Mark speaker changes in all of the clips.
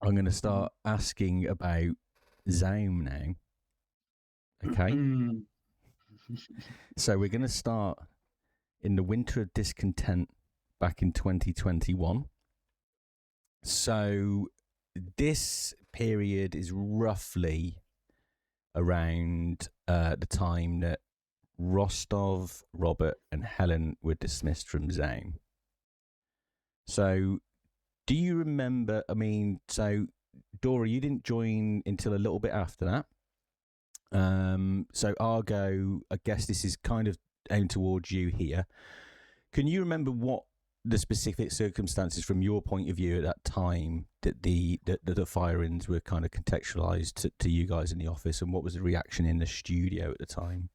Speaker 1: I'm going to start asking about ZAUM now. Okay. So we're going to start in the winter of discontent back in 2021. So this period is roughly around the time that Rostov, Robert, and Helen were dismissed from ZAUM. So do you remember? I mean, so Dora, you didn't join until a little bit after that. So Argo, I guess this is kind of aimed towards you here. Can you remember what the specific circumstances from your point of view at that time that the firings were kind of contextualized to you guys in the office, and what was the reaction in the studio at the time?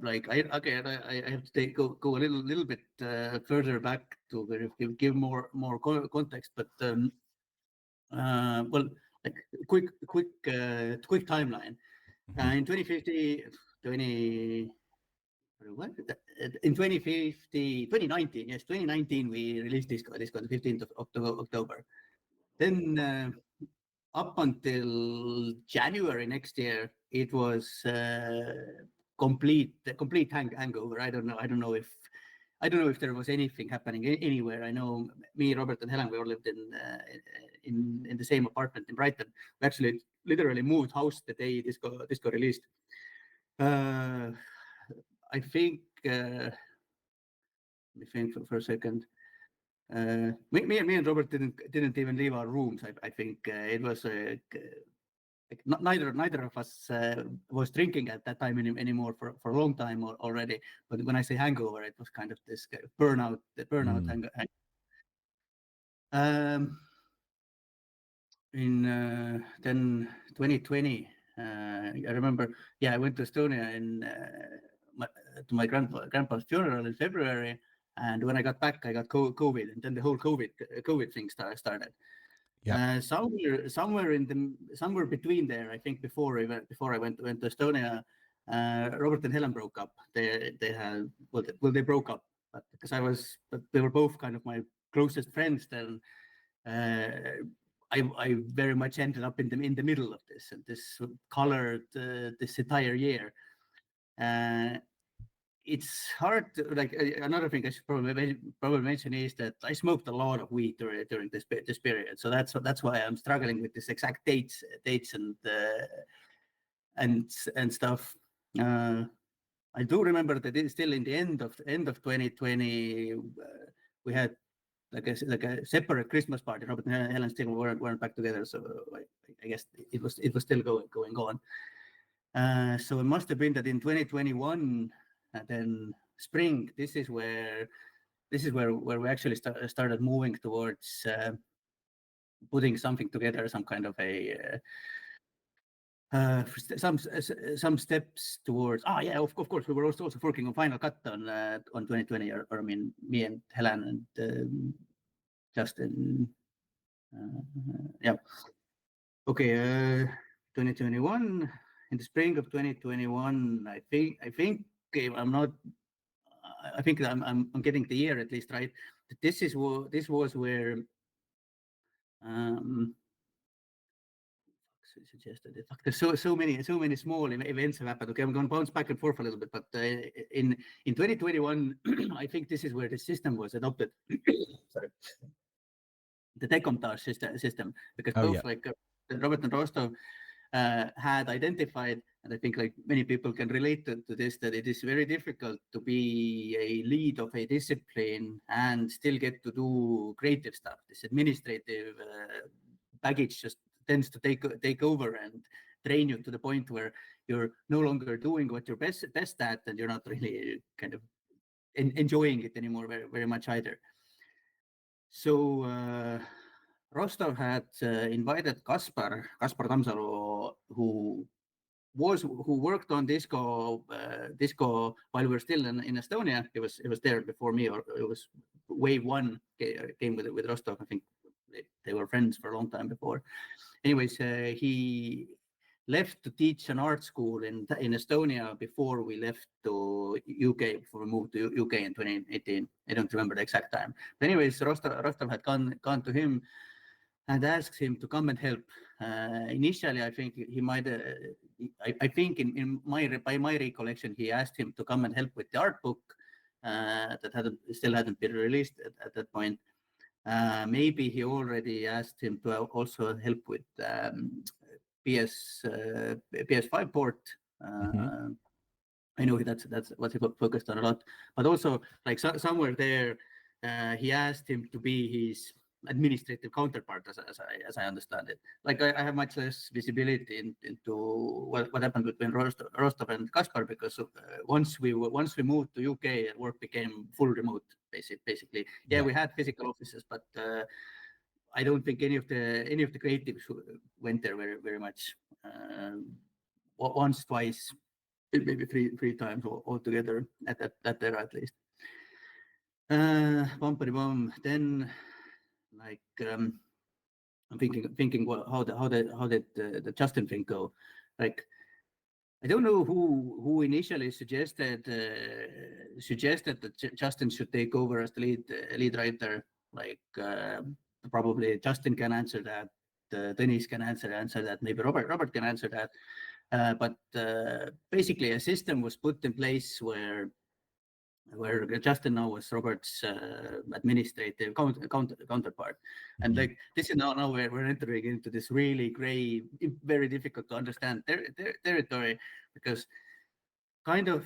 Speaker 2: Like I have to go a little bit further back to give more context, but well, like quick timeline. In 2019, yes, 2019 we released this on the 15th of October. Then up until January next year, it was complete hangover. I don't know if there was anything happening anywhere. I know me, Robert, and Helen, we all lived in the same apartment in Brighton. We actually literally moved house the day this got released. I think. Let me think for a second. Me and Robert didn't even leave our rooms. I think it was like neither of us was drinking at that time anymore for a long time already. But when I say hangover, it was kind of this kind of burnout hangover. In then 2020, I remember. Yeah, I went to Estonia to my grandpa's funeral in February. And when I got back, I got COVID, and then the whole COVID thing started. Yeah. Somewhere between there, I think before I went to Estonia, Robert and Helen broke up. They broke up, but they were both kind of my closest friends. Then I very much ended up in the middle of this, and this colored this entire year. It's hard to, like, another thing I should probably mention is that I smoked a lot of weed during this period, so that's why I'm struggling with this exact dates and stuff. I do remember that it's still in the end of 2020 we had like a separate Christmas party. Robert and Helen still weren't back together, so I guess it was still going on. So it must have been that in 2021. And then spring, this is where we actually started moving towards putting something together, some kind of a some steps towards. Of course, we were also working on Final Cut on 2020. Or I mean, me and Helen and Justin. Yeah. Okay. 2021. In the spring of 2021, I think. I'm not. I think I'm getting the year at least right. This was where suggested it. There's so many small events have happened. Okay, I'm going to bounce back and forth a little bit, but in 2021, I think this is where the system was adopted. Sorry, the decomptage system, because like Robert and Rostov had identified, and I think like many people can relate to this, that it is very difficult to be a lead of a discipline and still get to do creative stuff. This administrative baggage just tends to take over and train you to the point where you're no longer doing what you're best at, and you're not really kind of enjoying it anymore very much either. So Rostov had invited Kaspar Tammsalu, who worked on disco while we were still in Estonia. It was there before me, or it was wave one came with Rostov. I think they were friends for a long time before. Anyways, he left to teach an art school in Estonia before we left to UK, before we moved to UK in 2018. I don't remember the exact time. But anyways, Rostov had gone to him and asked him to come and help. Initially, I think he might. I think by my recollection, he asked him to come and help with the art book that still hadn't been released at that point. Maybe he already asked him to also help with PS5 port. I know that's what he focused on a lot, but also like somewhere there, he asked him to be his administrative counterpart, as I understand it. Like I have much less visibility into what happened between Rostov and Kaspar, because once we moved to UK, work became full remote. Basically, yeah, we had physical offices, but I don't think any of the creatives went there very much. Once, twice, maybe three times altogether at that era at least. Then, like, I'm thinking how did the Justin thing go? Like, I don't know who initially suggested that Justin should take over as the lead writer. Like, probably Justin can answer that. Dennis can answer that. Maybe Robert can answer that. But basically, a system was put in place where Justin now was Robert's administrative counterpart. And like this is now we're entering into this really gray, very difficult to understand territory, because kind of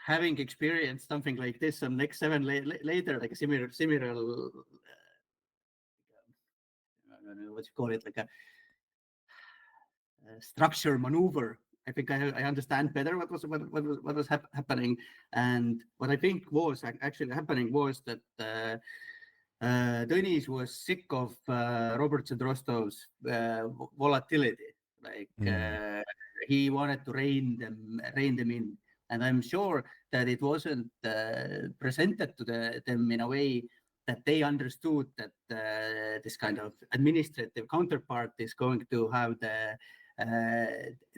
Speaker 2: having experienced something like this on Next 7 later, like a similar I don't know what you call it, like a structure maneuver. I think I understand better what was happening, and what I think was actually happening was that Dennis was sick of Roberts and Rostov's volatility. Like he wanted to rein them in, and I'm sure that it wasn't presented to them in a way that they understood that this kind of administrative counterpart is going to have the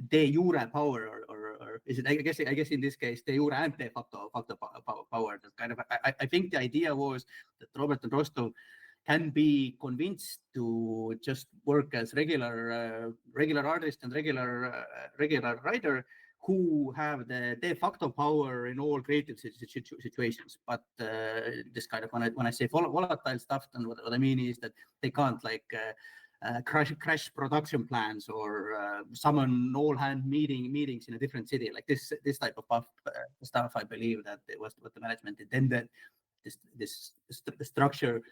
Speaker 2: de jure power, or is it? I guess in this case de jure and de facto power. That kind of. I think the idea was that Robert and Rostov can be convinced to just work as regular artist and regular writer who have the de facto power in all creative situations. But this kind of when I say volatile stuff, then what I mean is that they can't like crash production plans or summon all hand meetings in a different city. Like this type of stuff, I believe that it was what the management intended this structure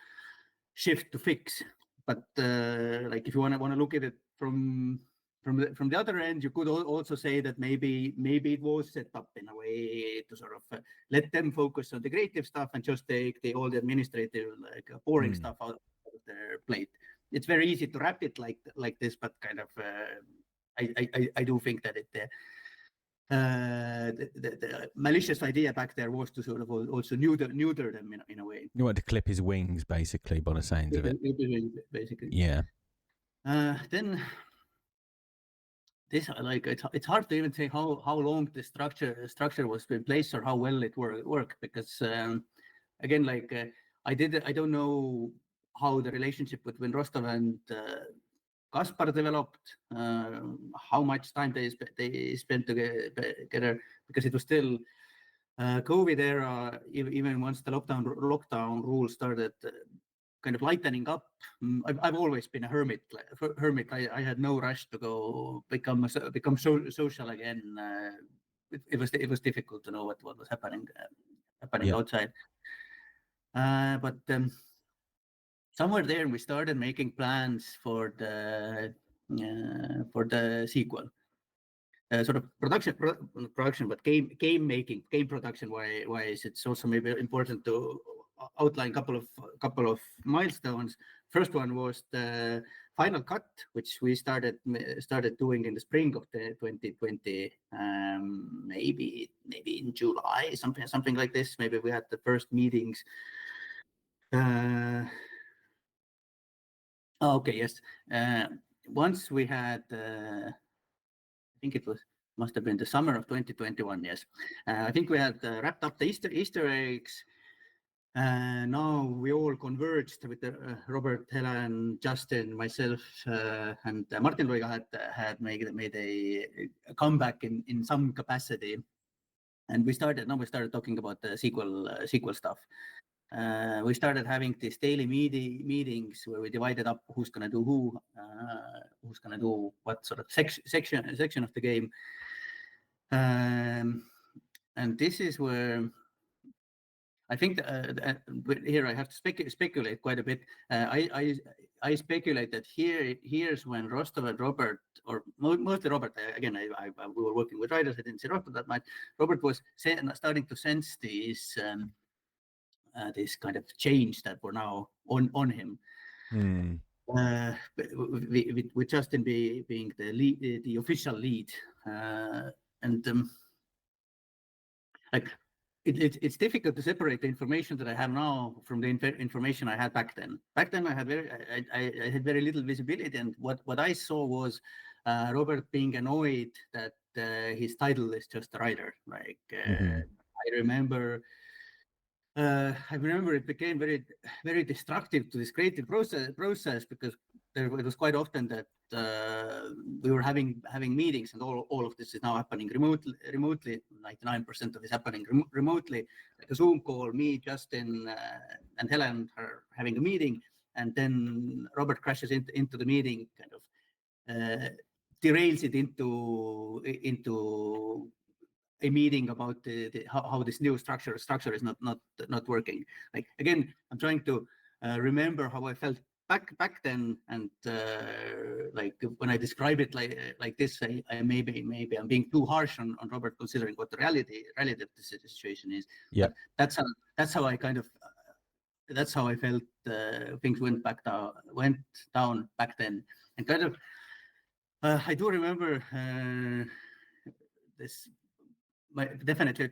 Speaker 2: shift to fix. But like if you want to look at it from the other end, you could also say that maybe it was set up in a way to sort of let them focus on the creative stuff and just take all the administrative, like boring stuff out of their plate. It's very easy to wrap it like this, but kind of I do think that the malicious idea back there was to sort of also neuter them in a way.
Speaker 1: You want to clip his wings, basically, by the sounds of it.
Speaker 2: Basically,
Speaker 1: yeah.
Speaker 2: Then this like it's hard to even say how long the structure was in place or how well it worked, because again, like I don't know how the relationship between Rostov and Kaspar developed, how much time they spent together, because it was still COVID era. Even once the lockdown rules started kind of lightening up, I've always been a hermit. I had no rush to go become social again. It was difficult to know what was happening outside. But somewhere there, we started making plans for the sequel. Sort of production, but game making, game production wise, it's also maybe important to outline a couple of milestones. First one was the final cut, which we started doing in the spring of the 2020, maybe in July, something like this. Maybe we had the first meetings. Okay, yes. Once we had think it must have been the summer of 2021. Yes, I think we had wrapped up the Easter eggs. Now we all converged with Robert, Helen, Justin, myself, and Martin Luiga had made a comeback in some capacity, and we started talking about the sequel stuff. We started having these daily meetings where we divided up who's going to do who's going to do what sort of section of the game, and this is where I think here I have to speculate quite a bit. I speculate that here's when Rostov and Robert, or mostly Robert, again, we were working with writers, I didn't see Rostov that much. Robert was starting to sense these this kind of change that were now on him. With Justin being the lead, the official lead, and like. It's difficult to separate the information that I have now from the information I had back then. Back then, I had very little visibility, and what I saw was Robert being annoyed that his title is just a writer. Like I remember it became very destructive to this creative process because it was quite often that we were having meetings, and all of this is now happening remotely. 99% of it is happening remotely. Like a Zoom call, me, Justin, and Helen are having a meeting, and then Robert crashes into the meeting, kind of derails it into a meeting about how this new structure is not working. Like again, I'm trying to remember how I felt back then, and like when I describe it like this, I maybe I'm being too harsh on Robert, considering what the reality of the situation is.
Speaker 1: Yeah,
Speaker 2: but that's how I kind of that's how I felt things went down back then, and kind of I do remember this. Definitely,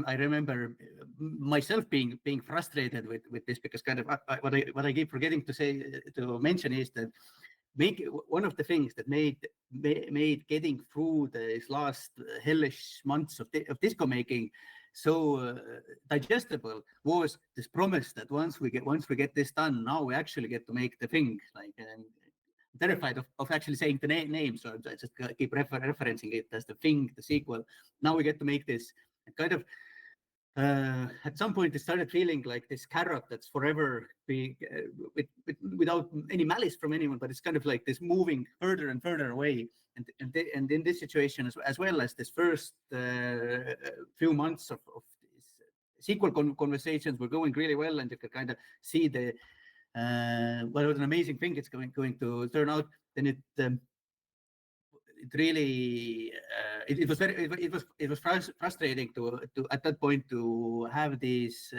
Speaker 2: I remember myself being frustrated with this, because kind of what I keep forgetting to mention is that one of the things that made getting through these last hellish months of disco making so digestible was this promise that once we get this done, now we actually get to make the thing. Like, terrified of actually saying the name, so I just keep referencing it as the thing, the sequel. Now we get to make this. And kind of at some point it started feeling like this carrot that's forever being without any malice from anyone, but it's kind of like this moving further and further away. And in this situation, as well as this first few months of these sequel conversations were going really well, and you could kind of see the what an amazing thing it's going to turn out. Then it really it was frustrating to at that point to have these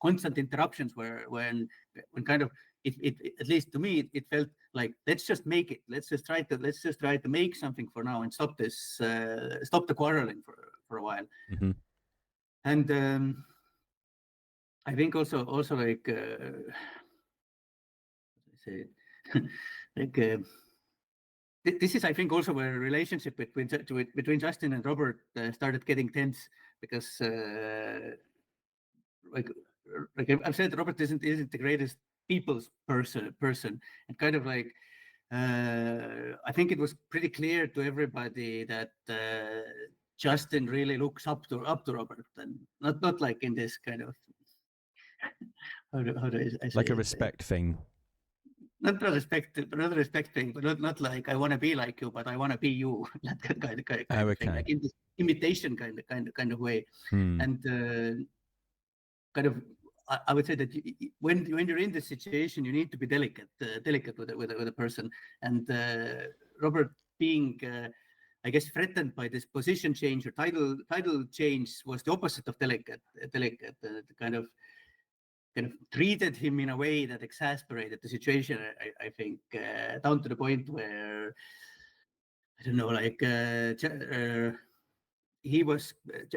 Speaker 2: constant interruptions when kind of it at least to me it felt like let's just make it, let's just try to make something for now and stop the quarreling for a while. And I think also like like this is, I think, also where a relationship between Justin and Robert started getting tense, because like I've said, Robert isn't the greatest people's person, and kind of like I think it was pretty clear to everybody that Justin really looks up to Robert, and not like in this kind of how do I say
Speaker 1: like a
Speaker 2: it?
Speaker 1: respect thing.
Speaker 2: Not a respect thing, but not like I want to be like you, but I want to be you. That kind of thing, like in this imitation kind of way. And kind of, I would say that when you're in this situation, you need to be delicate with a person. And Robert being, I guess, threatened by this position change or title change was the opposite of delicate. Kind of treated him in a way that exasperated the situation, I think, down to the point where, I don't know, like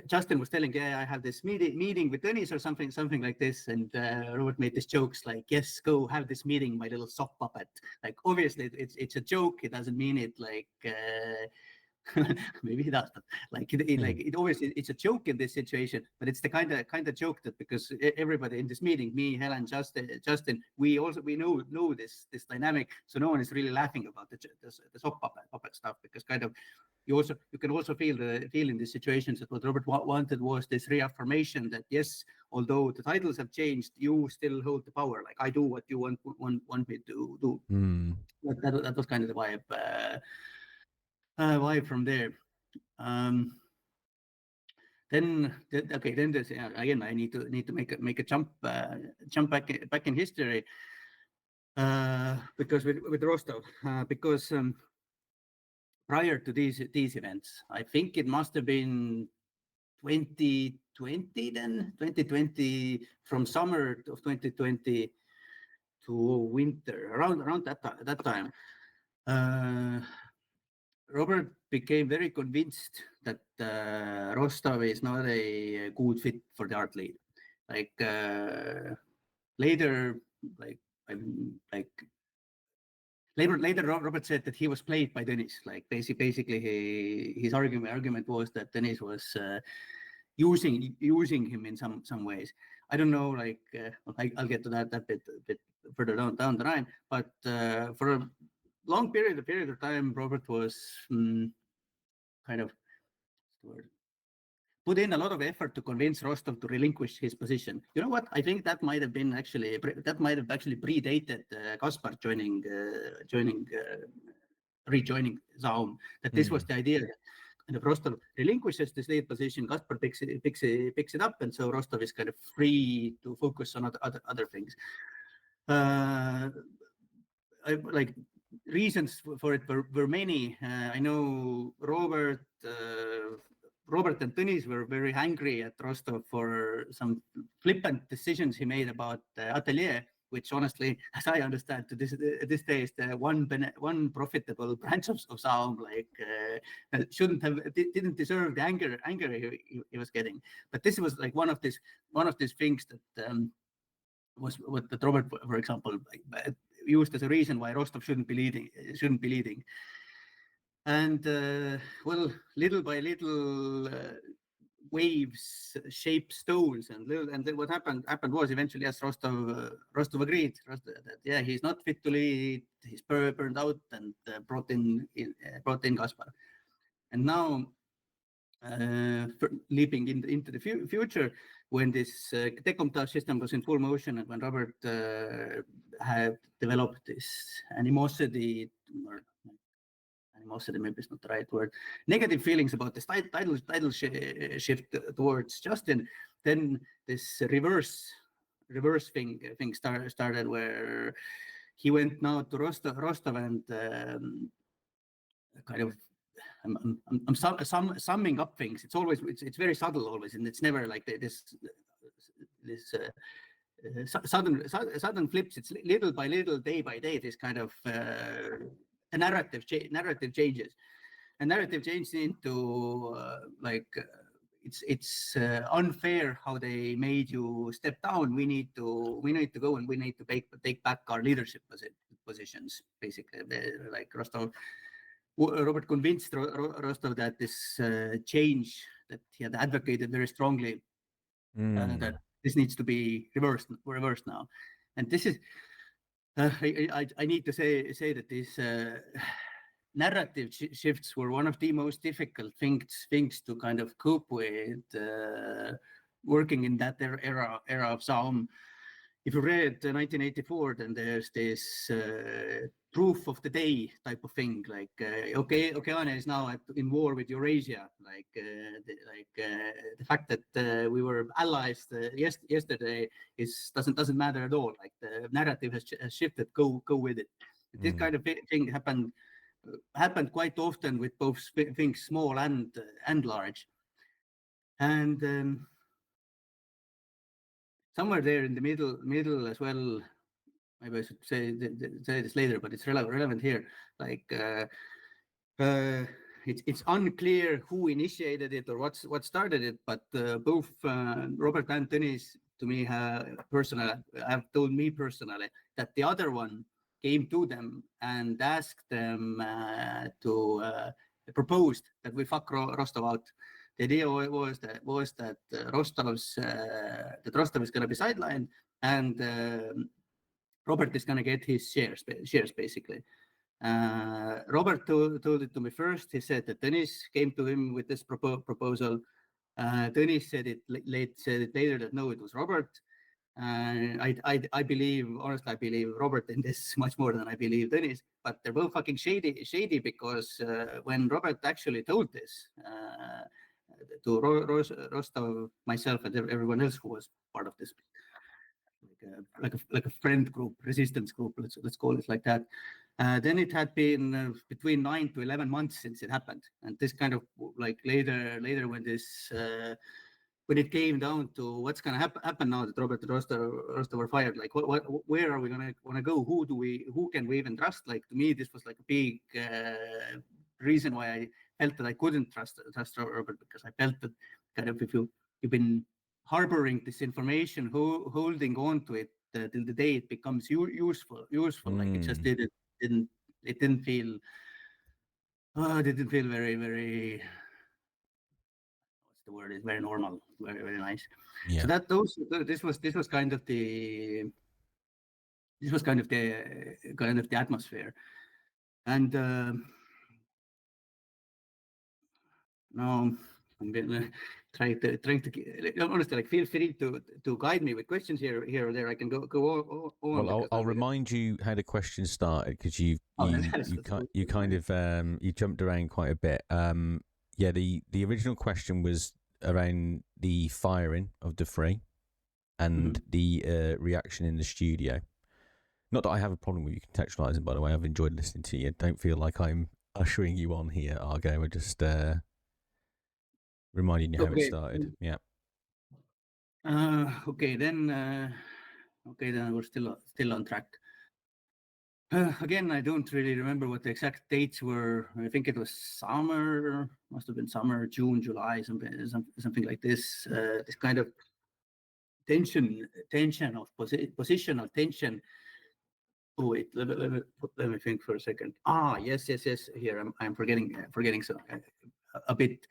Speaker 2: Justin was telling, yeah, I have this meeting with Dennis or something like this, and Robert made these jokes like, yes, go have this meeting, my little sock puppet. Like, obviously it's a joke, it doesn't mean it like Maybe he does, but like it always it's a joke in this situation. But it's the kind of joke that because everybody in this meeting, me, Helen, Justin, we know this dynamic, so no one is really laughing about the sock puppet stuff, because kind of you can also feel in these situations that what Robert wanted was this reaffirmation that yes, although the titles have changed, you still hold the power. Like I do what you want me to do. That was kind of the vibe from there. Then there's again I need to make a jump back in history because with Rostov because prior to these events, I think it must have been 2020 from summer of 2020 to winter around that time. Robert became very convinced that Rostov is not a good fit for the art league. Like later, Robert said that he was played by Dennis. Like basically, his argument was that Dennis was using him in some ways. I don't know. Like I'll get to that bit further down the line. But for a long period of time, Robert was kind of put in a lot of effort to convince Rostov to relinquish his position. You know what? I think that might have actually predated Kaspar rejoining ZAUM. That this was the idea. And if Rostov relinquishes this lead position, Kaspar picks it up, and so Rostov is kind of free to focus on other things. Like reasons for it were many. I know Robert and Tõnis were very angry at Rostov for some flippant decisions he made about Atelier, which honestly, as I understand, to this day is the one profitable branch of ZAUM. Like didn't deserve the anger he was getting. But this was like one of these things that was what that Robert, for example, used as a reason why Rostov shouldn't be leading. And well, little by little, waves shape stones, and then what happened was eventually, yes, Rostov agreed that he's not fit to lead, he's burned out, and brought in Kaspar. And now leaping into the future, when this decomptage system was in full motion, and when Robert had developed this animosity, maybe it's not the right word, negative feelings about this title shift towards Justin, then this reverse thing started, where he went now to Rostov and kind of I'm summing up things. It's very subtle always, and it's never like this sudden flips. It's little by little, day by day, this kind of a narrative changes. And narrative changes into it's unfair how they made you step down. We need to go, and we need to take back our leadership positions. Basically, like Robert convinced Rostov that this change that he had advocated very strongly, that this needs to be reversed now. And this is I need to say that these narrative shifts were one of the most difficult things to kind of cope with working in that era of ZAUM. If you read 1984, then there's this proof of the day type of thing, like Okeania is now in war with Eurasia. Like the fact that we were allies yesterday doesn't matter at all. Like the narrative has shifted. Go with it. This kind of thing happened quite often with both things, small and large. And somewhere there in the middle as well, maybe I should say this later, but it's relevant here. Like it's unclear who initiated it or what started it, but both Robert and Tõnis, to me, have told me personally that the other one came to them and asked them to proposed that we fuck Rostov out. The idea was that Rostov is going to be sidelined, and Robert is going to get his shares basically. Robert told it to me first. He said that Dennis came to him with this proposal. Dennis said it later that no, it was Robert. I believe, honestly, I believe Robert in this much more than I believe Dennis. But they're both fucking shady because when Robert actually told this to Rostov, myself, and everyone else who was part of this, like a friend group, resistance group, let's call it like that. Then it had been between 9 to 11 months since it happened, and this kind of like later when this when it came down to what's going to happen now that Robert and Rostov were fired, like where are we going to go? Who can we even trust? Like to me, this was like a big reason why I felt that I couldn't trust Robert, because I felt that kind of if you've been harboring this information, holding on to it till the day it becomes useful. Like it just didn't feel very, very, what's the word? It's very normal, very, very nice.
Speaker 1: Yeah.
Speaker 2: So this was kind of the atmosphere, and no. I'm trying to honestly, like, feel free to guide me with questions here or there. I can go on.
Speaker 1: Well, I'll remind you how the question started, because you jumped around quite a bit. Yeah, the original question was around the firing of Defree and the reaction in the studio. Not that I have a problem with you contextualizing, by the way. I've enjoyed listening to you. Don't feel like I'm ushering you on here, Argo. We're just reminding you how it started. Yeah.
Speaker 2: Okay, then we're still on track. Again, I don't really remember what the exact dates were. I think it was summer, must have been summer, June, July, something like this. This kind of tension of positional tension. Oh wait, let me think for a second. Yes. Here I'm forgetting so a bit.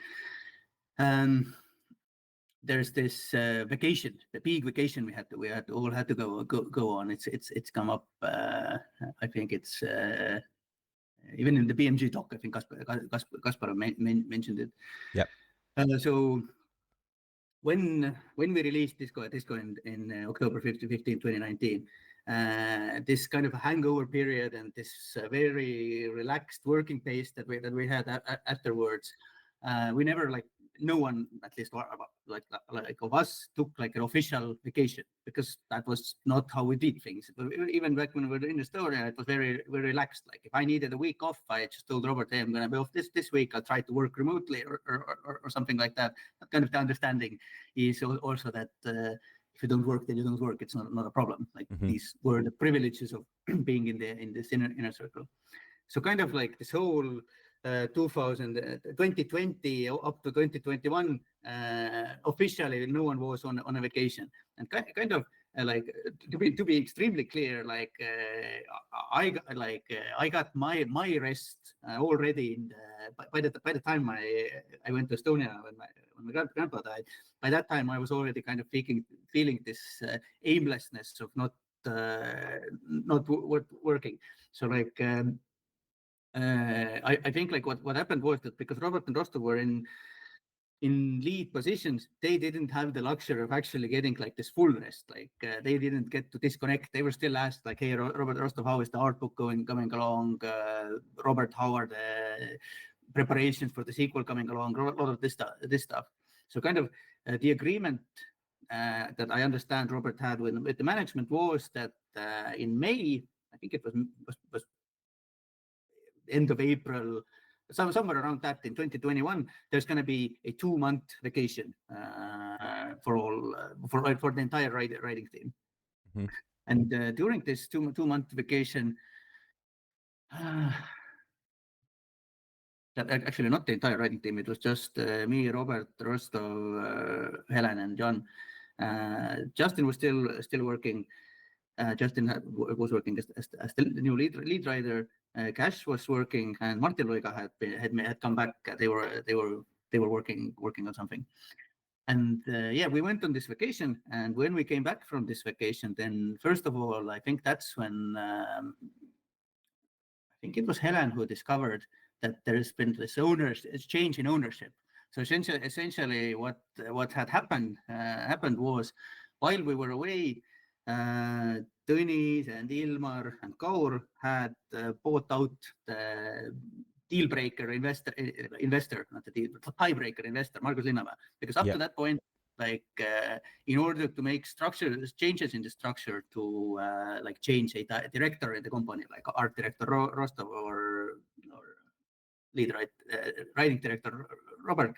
Speaker 2: There's this vacation, the big vacation we all had to go on. It's come up. I think it's even in the BMG talk. I think Kaspar mentioned it.
Speaker 1: Yeah.
Speaker 2: So when we released Disco in October 15, 2019, this kind of hangover period and this very relaxed working pace that we had afterwards, we never, like, no one, at least like of us, took like an official vacation, because that was not how we did things. Even back when we were in Estonia, it was very, very relaxed. Like if I needed a week off, I just told Robert, hey, I'm going to be off this week. I'll try to work remotely or something like that. That kind of the understanding is also that if you don't work, then you don't work. It's not a problem. Like these were the privileges of being in this inner circle. So kind of like this whole 2020 up to 2021, officially no one was on a vacation, and kind of like to be extremely clear, like I got my rest already by the time I went to Estonia when my grandpa died. By that time I was already kind of feeling this aimlessness of not working. So like I think like what happened was that because Robert and Rostov were in lead positions, they didn't have the luxury of actually getting like this full rest. Like they didn't get to disconnect. They were still asked like, hey, Robert, Rostov, how is the art book coming along? Robert, how are the preparations for the sequel coming along? A lot of this stuff. So kind of the agreement that I understand Robert had with the management was that in May, I think it was end of April, somewhere around that in 2021, there's going to be a 2-month vacation for the entire riding team. And during this 2-month vacation, actually not the entire riding team, it was just me, Robert, Rostov, Helen, and John. Justin was still working. Justin was working as the new lead writer. Cash was working, and Martin Loiga had come back. They were working on something. And we went on this vacation. And when we came back from this vacation, then first of all, I think that's when I think it was Helen who discovered that there's been this change in ownership. So essentially, what had happened was, while we were away, Tõnis and Ilmar and Kaur had bought out the deal breaker investor, not the deal, but tiebreaker investor, Margus Linnamäe, because up to that point, like in order to make changes in the structure to like change a director in the company, like art director Rostov or writing director Robert,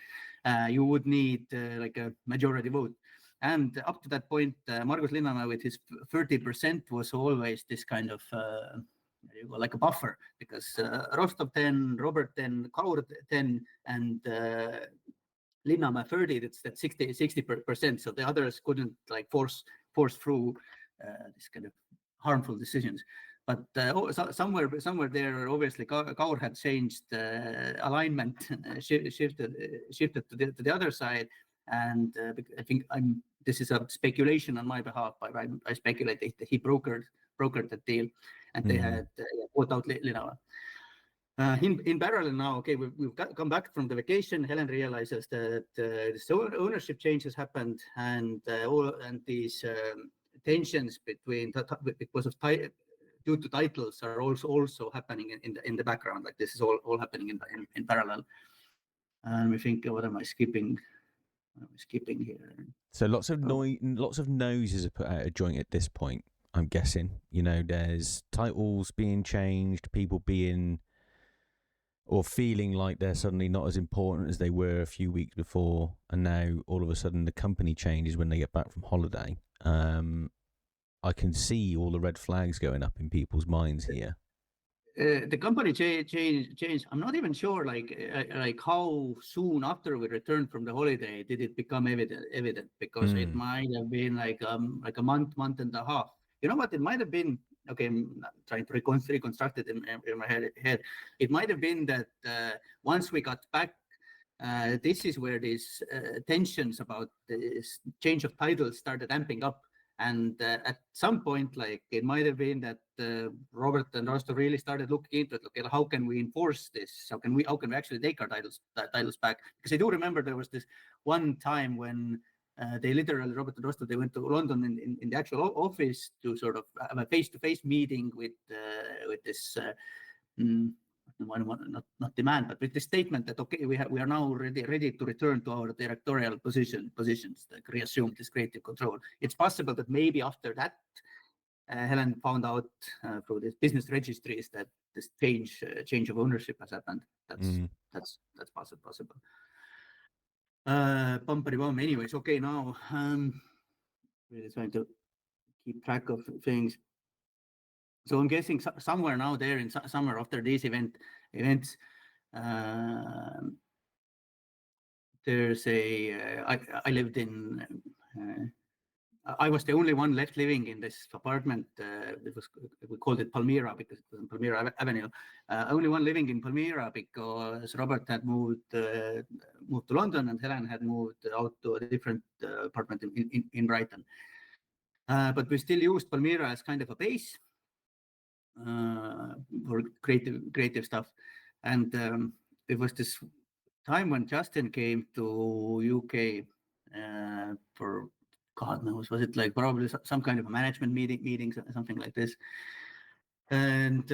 Speaker 2: you would need like a majority vote. And up to that point, Margus Linnamäe with his 30% was always this kind of like a buffer, because Rostov 10, Robert 10, Kaur 10, and Linnamäe 30. That's 60%. So the others couldn't like force through this kind of harmful decisions. But somewhere there, obviously, Kaur had changed alignment, shifted to the other side. And I think this is a speculation on my behalf. I speculate that he brokered the deal, and they had bought out Linnamäe. In parallel now, okay, we've come back from the vacation. Helen realizes that this ownership changes happened, and these tensions because of due to titles are also happening in the background. Like this is all happening in parallel. And we think, what am I skipping? What am I skipping here?
Speaker 1: So lots of noses are put out of joint at this point, I'm guessing. You know, there's titles being changed, people being or feeling like they're suddenly not as important as they were a few weeks before, and now all of a sudden the company changes when they get back from holiday. I can see all the red flags going up in people's minds here.
Speaker 2: The company changed. I'm not even sure, like how soon after we returned from the holiday did it become evident, because it might have been like a month and a half. You know what? It might have been. Okay, I'm trying to reconstruct it in my head. It might have been that once we got back, this is where these tensions about this change of titles started amping up. And at some point, like it might have been that Robert and Rostov really started looking into it. Okay, how can we enforce this? How can we actually take our titles back? Because I do remember there was this one time when they literally, Robert and Rostov, they went to London in the actual office to sort of have a face-to-face meeting with this. Not demand, but with the statement that okay, we are now ready to return to our directorial positions, like reassume this creative control. It's possible that maybe after that, Helen found out through these business registries that this change of ownership has happened. That's possible. Bumpity bum. Anyways, okay, now really trying to keep track of things. So I'm guessing somewhere now there in summer after these events, there's I lived in. I was the only one left living in this apartment. We called it Palmyra because it was on Palmyra Avenue. Only one living in Palmyra because Robert had moved to London and Helen had moved out to a different apartment in Brighton. But we still used Palmyra as kind of a base for creative stuff. And it was this time when Justin came to UK for God knows, was it like probably some kind of a management meeting, something like this. And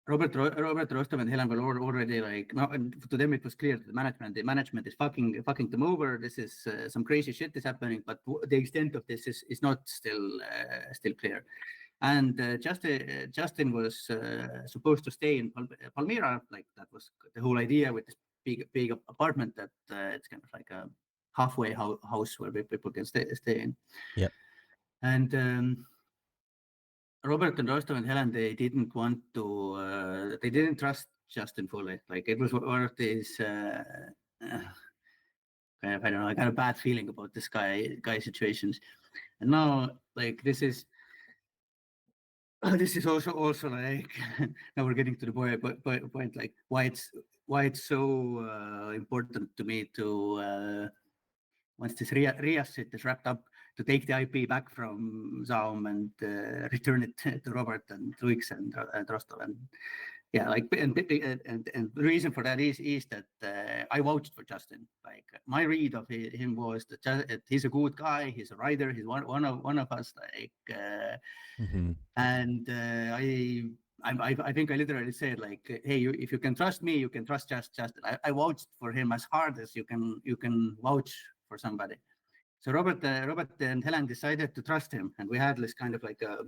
Speaker 2: Robert Rostov and Helen were already like, and to them it was clear that the management is fucking them over. This is some crazy shit is happening, but the extent of this is not still clear. And Justin was supposed to stay in Palmyra, like that was the whole idea with this big apartment that it's kind of like a halfway house where people can stay in.
Speaker 1: Yeah.
Speaker 2: And Robert and Rostov and Helen, they didn't want to. They didn't trust Justin fully. Like it was one of these I don't know, I got a bad feeling about this guy situations. And now like this is also like now we're getting to the point like why it's so important to me to once this RIAS shit is wrapped up, to take the IP back from ZAUM and return it to Robert and Luix and Rostov. And yeah, like and the reason for that is that I vouched for Justin. Like my read of him was that he's a good guy, he's a writer, he's one of us. Like and I think I literally said like, hey, if you can trust me, you can trust Justin. I vouched for him as hard as you can vouch for somebody. So Robert and Helen decided to trust him, and we had this kind of like a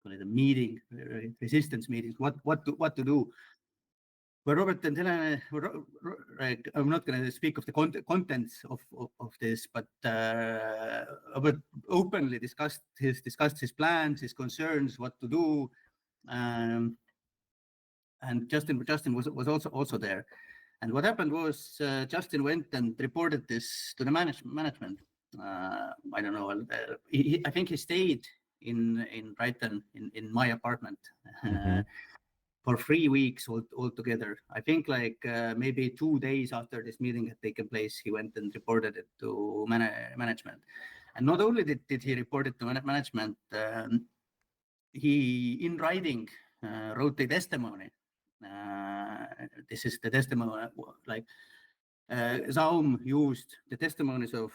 Speaker 2: call it a meeting, resistance meetings. What to do? But Robert and Helen, like, I'm not going to speak of the contents of this, but Robert openly discussed his plans, his concerns, what to do, and Justin was also there. And what happened was Justin went and reported this to the management. I don't know. I think he stayed in Brighton in my apartment for 3 weeks altogether. I think like maybe 2 days after this meeting had taken place, he went and reported it to management. And not only did he report it to management, he in writing wrote the testimony. This is the testimony, like ZAUM used the testimonies of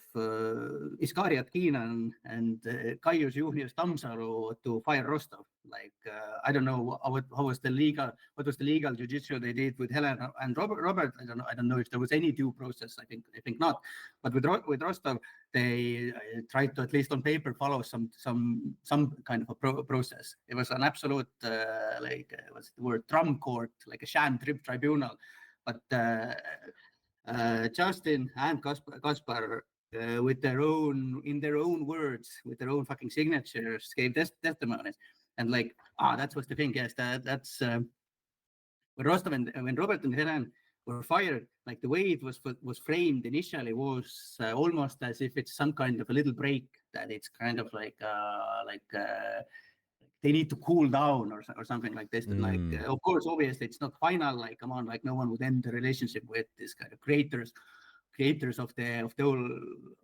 Speaker 2: Iskariat Keenan and Caius Julius Tammsalu to fire Rostov. Like I don't know what was the legal judicial they did with Helen and Robert. I don't know if there was any due process. I think not. But with Rostov, they tried to at least on paper follow some kind of a process. It was an absolute what's the word, drum court, like a sham tribunal. But Justin and Kaspar, with in their own words, with their own fucking signatures, gave testimonies. And like, that was the thing. Yes, that's when Rostov and when Robert and Helen were fired. Like the way it was framed initially was almost as if it's some kind of a little break, that it's kind of like they need to cool down or something like this. And like, of course, obviously, it's not final. Like, come on, like no one would end the relationship with this kind of creators of the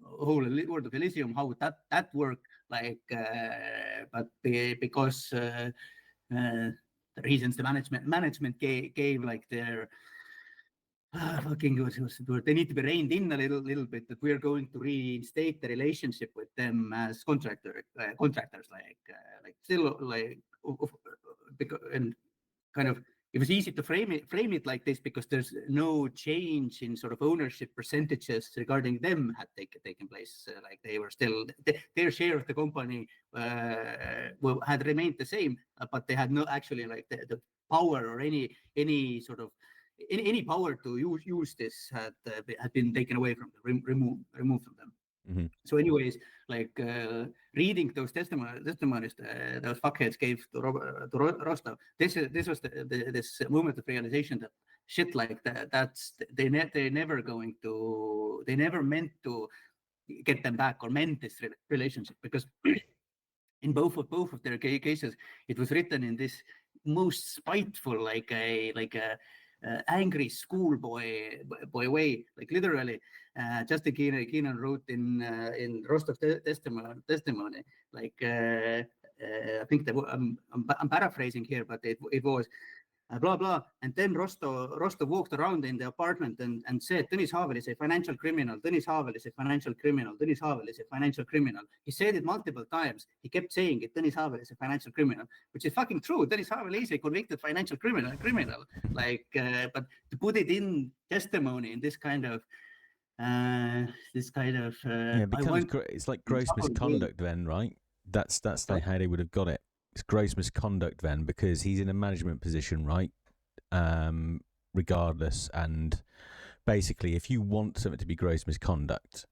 Speaker 2: whole world of Elysium. How would that work? Like, but because the reasons the management gave like their fucking good. They need to be reined in a little bit, that we are going to reinstate the relationship with them as contractors, like still like, because, and kind of it was easy to frame it like this because there's no change in sort of ownership percentages regarding them had taken place. Like they were still their share of the company had remained the same, but they had no actually like the power or any sort of any power to use this had been taken away from them, removed from them.
Speaker 1: Mm-hmm.
Speaker 2: So, anyways, like reading those testimonies those fuckheads gave to Rostov, this was this moment of realization that shit like that's they never meant to get them back or mend this relationship, because in both of their cases it was written in this most spiteful, like a angry schoolboy way, like literally. Justin Keenan wrote in Rostov testimony, like I think that I'm paraphrasing here, but it was blah blah, and then Rostov walked around in the apartment and said, Tõnis Haavel is a financial criminal, Tõnis Haavel is a financial criminal, Tõnis Haavel is a financial criminal. He said it multiple times. He kept saying it, Tõnis Haavel is a financial criminal, which is fucking true. Tõnis Haavel is a convicted financial criminal. Like, but to put it in testimony in this kind of
Speaker 1: it becomes it's like gross misconduct then, right? That's how they would have got it. It's gross misconduct then, because he's in a management position, right? Regardless, and basically, if you want something to be gross misconduct,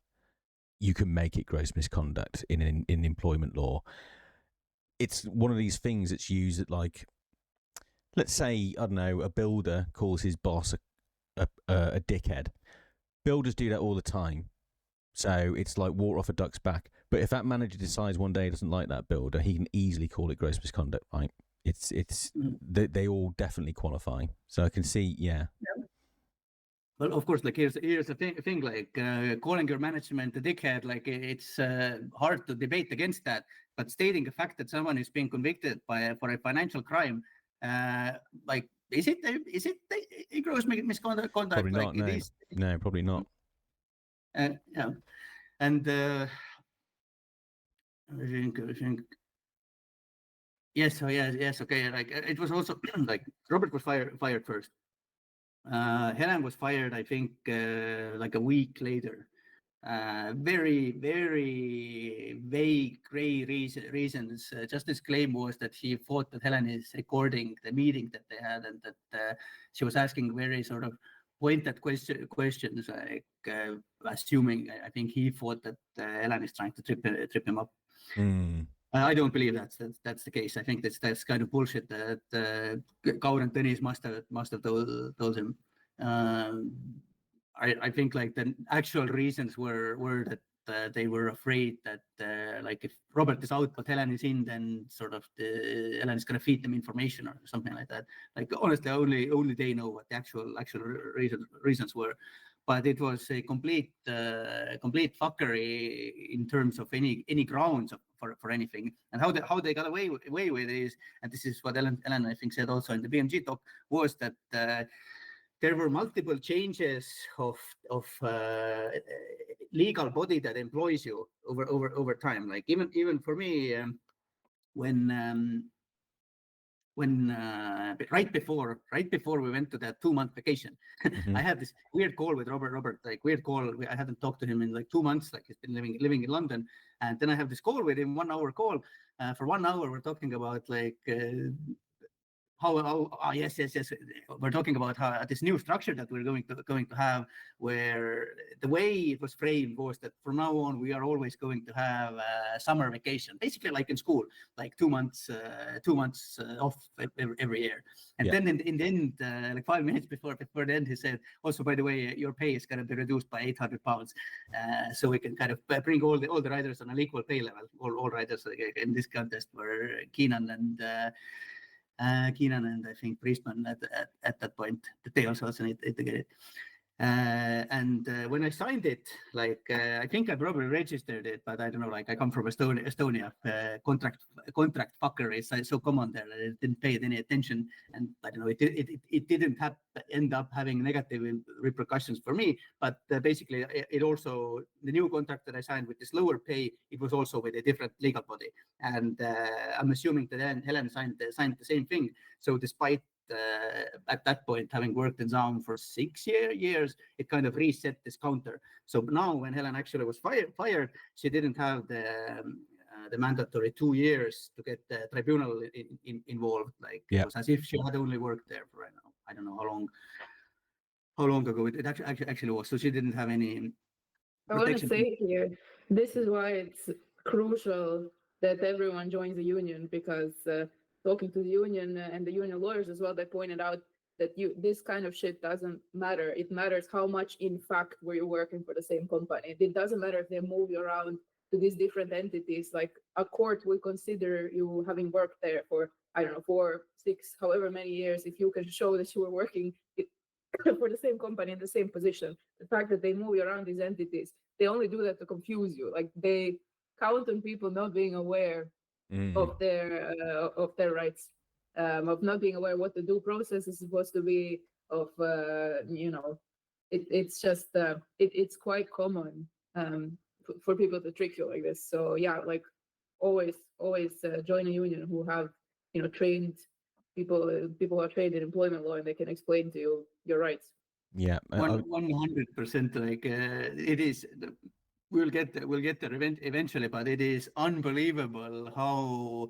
Speaker 1: you can make it gross misconduct in employment law. It's one of these things that's used at, like, let's say, I don't know, a builder calls his boss a dickhead. builders do that all the time. So it's like water off a duck's back. But if that manager decides one day he doesn't like that builder, he can easily call it gross misconduct, right? It's they all definitely qualify. So I can see, yeah.
Speaker 2: Well, of course, like here's the thing, like calling your management a dickhead, like it's hard to debate against that. But stating the fact that someone is being convicted for a financial crime, like is it a gross misconduct?
Speaker 1: Probably
Speaker 2: like
Speaker 1: not. No, no, probably not.
Speaker 2: Yeah, and I think. Yes, yes, okay. Like it was also like Robert was fired first. Helen was fired, I think, like a week later. Very, very vague, gray reasons. Just his claim was that he thought that Helen is recording the meeting that they had, and that she was asking very sort of pointed questions, like assuming. I think he thought that Helen is trying to trip him up. I don't believe that's the case. I think that's kind of bullshit that Kaur and Tõnis must have told him. I think like the actual reasons were that they were afraid that like if Robert is out but Helen is in, then sort of Helen is gonna feed them information or something like that. Like honestly, only they know what the actual reasons were. But it was a complete fuckery in terms of any grounds for anything. And how they got away with it is, and this is what Ellen I think said also in the BMG talk, was that there were multiple changes of legal body that employs you over time. Like even for me, when right before we went to that 2-month vacation, I had this weird call with Robert, like weird call. I hadn't talked to him in like 2 months, like he's been living in London. And then I have this call with him, 1 hour call. For 1 hour, we're talking about like yes. We're talking about how this new structure that we're going to have, where the way it was framed was that from now on we are always going to have a summer vacation, basically like in school, like 2 months off every year. And then in the end, like 5 minutes before the end, he said, also by the way, your pay is going to be reduced by £800, so we can kind of bring all the riders on an equal pay level. All riders in this contest were Keenan and I think Priestman at that point. They also need to get it. And when I signed it, like I think I probably registered it, but I don't know. Like I come from Estonia. Contract fucker is so common there that it didn't pay it any attention, and I don't know. It didn't end up having negative repercussions for me. But basically, it also, the new contract that I signed with this lower pay, it was also with a different legal body, and I'm assuming that then Helen signed the same thing. So despite at that point, having worked in ZAUM for 6 years, it kind of reset this counter. So now when Helen actually was fired, she didn't have the mandatory 2 years to get the tribunal involved. Like it was as if she had only worked there for, I don't know how long ago it actually was. So she didn't have any protection.
Speaker 3: I want to say here, this is why it's crucial that everyone joins the union, because talking to the union and the union lawyers as well, they pointed out that this kind of shit doesn't matter. It matters how much, in fact, were you working for the same company. It doesn't matter if they move you around to these different entities. Like a court will consider you having worked there for, I don't know, 4, 6, however many years, if you can show that you were working for the same company in the same position. The fact that they move you around these entities, they only do that to confuse you. Like they count on people not being aware of their rights, of not being aware what the due process is supposed to be, of it's just it's quite common for people to trick you like this. So yeah, like always join a union who have trained people who are trained in employment law, and they can explain to you your rights.
Speaker 2: 100%. Like it is. We'll get there eventually, but it is unbelievable how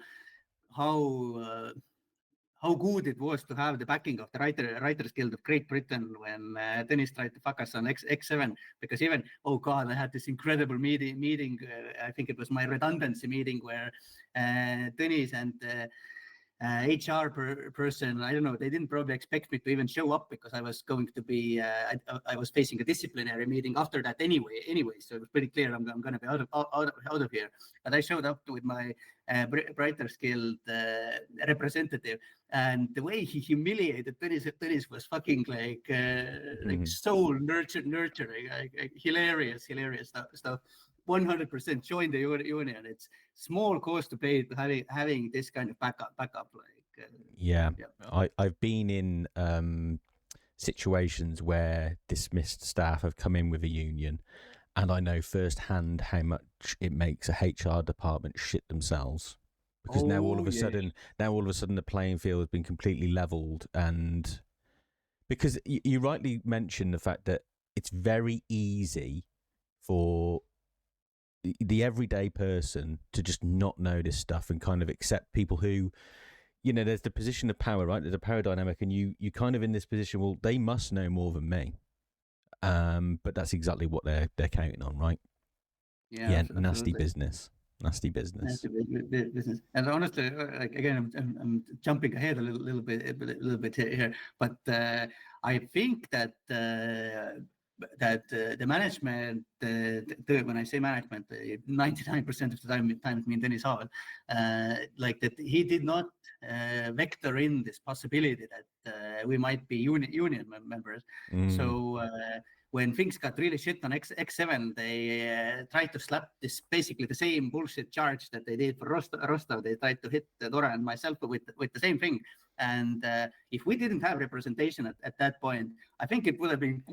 Speaker 2: good it was to have the backing of the Writers Guild of Great Britain when Tõnis tried to fuck us on X7, because even, oh God, I had this incredible meeting. I think it was my redundancy meeting where Tõnis HR person. I don't know. They didn't probably expect me to even show up because I was going to be. I was facing a disciplinary meeting after that anyway. So it was pretty clear I'm going to be out of here. But I showed up with my brighter skilled representative, and the way he humiliated Tõnis was fucking like soul nurturing, like hilarious stuff. 100% join the union. It's small cost to pay to having this kind of backup. Like
Speaker 1: yeah. I've been in situations where dismissed staff have come in with a union, and I know firsthand how much it makes a HR department shit themselves, because now all of a sudden the playing field has been completely leveled. And because you rightly mentioned the fact that it's very easy for the everyday person to just not know this stuff and kind of accept people who, there's the position of power, right? There's a power dynamic, and you kind of in this position, well, they must know more than me. But that's exactly what they're counting on, right?
Speaker 2: Yeah,
Speaker 1: nasty business.
Speaker 2: And honestly, like again, I'm jumping ahead a little bit here, but I think that the management, when I say management, 99% of the time it means Tõnis Haavel, like that he did not vector in this possibility that we might be union members. So when things got really shit on X7, they tried to slap this basically the same bullshit charge that they did for Rostov. They tried to hit Dora and myself with the same thing. And if we didn't have representation at that point, I think it would have been.